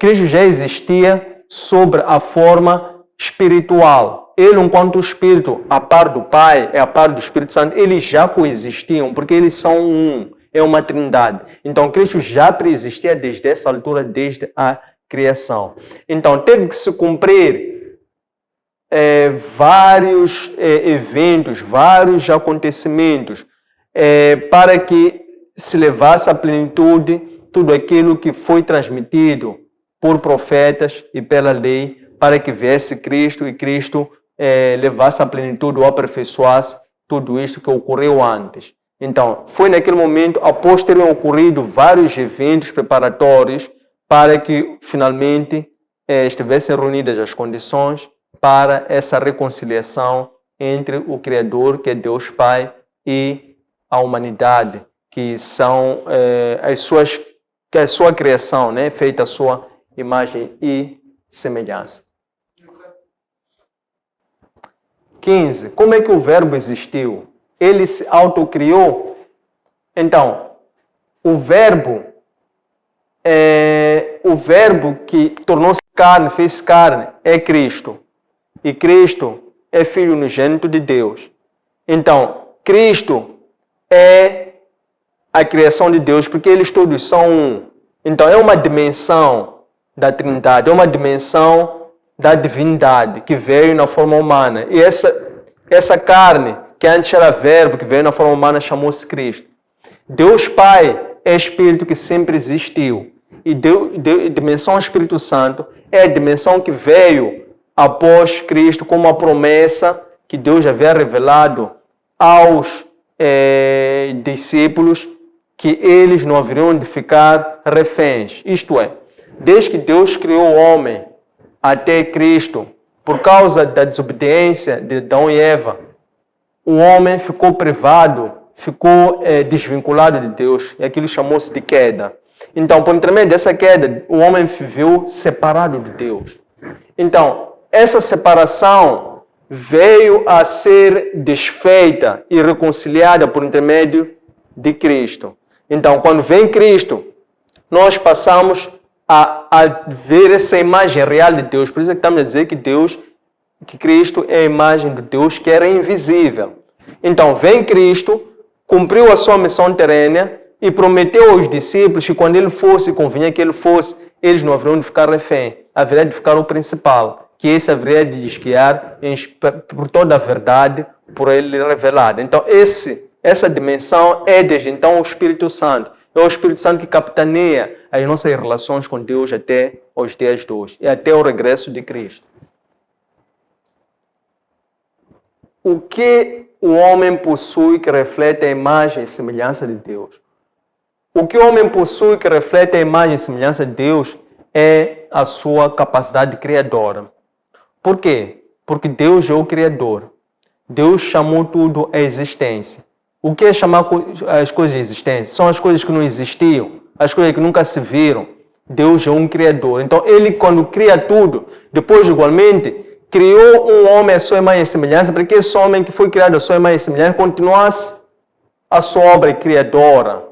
[SPEAKER 1] Cristo já existia sobre a forma espiritual. Ele, enquanto Espírito, a par do Pai, a par do Espírito Santo, eles já coexistiam, porque eles são um, é uma trindade. Então, Cristo já preexistia desde essa altura, desde a criação. Então, teve que se cumprir vários eventos, vários acontecimentos, para que se levasse à plenitude tudo aquilo que foi transmitido por profetas e pela lei, para que viesse Cristo e Cristo levasse à plenitude ou aperfeiçoasse tudo isto que ocorreu antes. Então, foi naquele momento, após terem ocorrido vários eventos preparatórios, para que finalmente estivessem reunidas as condições para essa reconciliação entre o Criador, que é Deus Pai, e a humanidade, que são a sua criação, né, feita a sua imagem e semelhança. 15. Como é que o verbo existiu? Ele se autocriou? Então, o verbo que tornou-se carne, fez carne, é Cristo. E Cristo é Filho unigênito de Deus. Então, Cristo é a criação de Deus, porque eles todos são um. Então, é uma dimensão da Trindade, é uma dimensão da divindade que veio na forma humana. E essa carne, que antes era verbo, que veio na forma humana, chamou-se Cristo. Deus Pai é Espírito que sempre existiu. E a dimensão Espírito Santo é a dimensão que veio após Cristo como uma promessa que Deus havia revelado aos discípulos, que eles não haveriam de ficar reféns. Isto é, desde que Deus criou o homem até Cristo, por causa da desobediência de Adão e Eva, o homem ficou privado, ficou desvinculado de Deus, e aquilo chamou-se de queda. Então, por intermédio dessa queda, o homem viveu separado de Deus. Então, essa separação veio a ser desfeita e reconciliada por intermédio de Cristo. Então, quando vem Cristo, nós passamos a ver essa imagem real de Deus. Por isso é que estamos a dizer que Cristo é a imagem de Deus que era invisível. Então, vem Cristo, cumpriu a sua missão terrena e prometeu aos discípulos que quando ele fosse, convinha que ele fosse, eles não haveriam de ficar refém, haveria de ficar o principal, que esse haveria de desguiar por toda a verdade, por ele revelada. Então, essa dimensão é desde então o Espírito Santo. É o Espírito Santo que capitaneia as nossas relações com Deus até os dias de hoje e até o regresso de Cristo. O que o homem possui que reflete a imagem e semelhança de Deus? O que o homem possui que reflete a imagem e semelhança de Deus é a sua capacidade criadora. Por quê? Porque Deus é o Criador. Deus chamou tudo à existência. O que é chamar as coisas de existência? São as coisas que não existiam, as coisas que nunca se viram. Deus é um Criador. Então, Ele, quando cria tudo, depois, igualmente, criou um homem à sua imagem e semelhança, para que esse homem que foi criado à sua imagem e semelhança continuasse a sua obra criadora.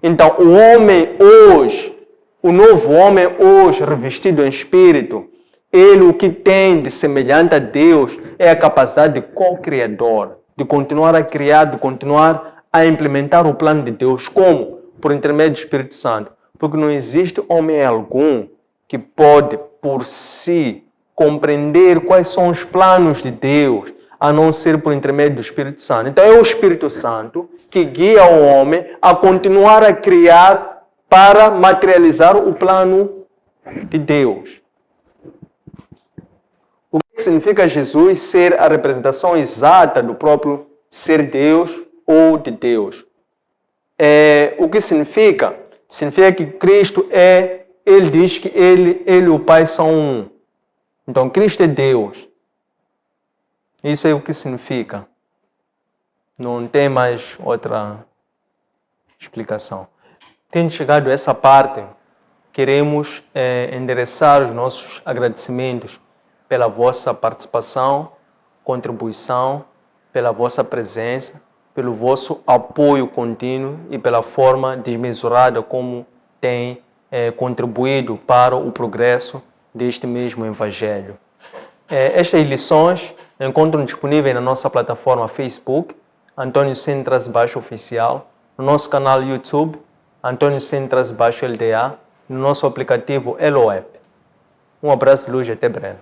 [SPEAKER 1] Então, o homem hoje, o novo homem hoje, revestido em Espírito, ele o que tem de semelhante a Deus é a capacidade de co-criador, de continuar a criar, de continuar a implementar o plano de Deus. Como? Por intermédio do Espírito Santo. Porque não existe homem algum que pode, por si, compreender quais são os planos de Deus, a não ser por intermédio do Espírito Santo. Então é o Espírito Santo que guia o homem a continuar a criar para materializar o plano de Deus. O que significa Jesus ser a representação exata do próprio ser Deus ou de Deus? O que significa? Significa que Cristo ele diz que ele e o Pai são um. Então, Cristo é Deus. Isso é o que significa. Não tem mais outra explicação. Tendo chegado a essa parte, queremos endereçar os nossos agradecimentos pela vossa participação, contribuição, pela vossa presença, pelo vosso apoio contínuo e pela forma desmesurada como tem contribuído para o progresso deste mesmo Evangelho. Estas lições encontram disponíveis na nossa plataforma Facebook, Antônio Centras Oficial, no nosso canal YouTube, Antônio Centras LDA, no nosso aplicativo Elo App. Um abraço de luz e até breve.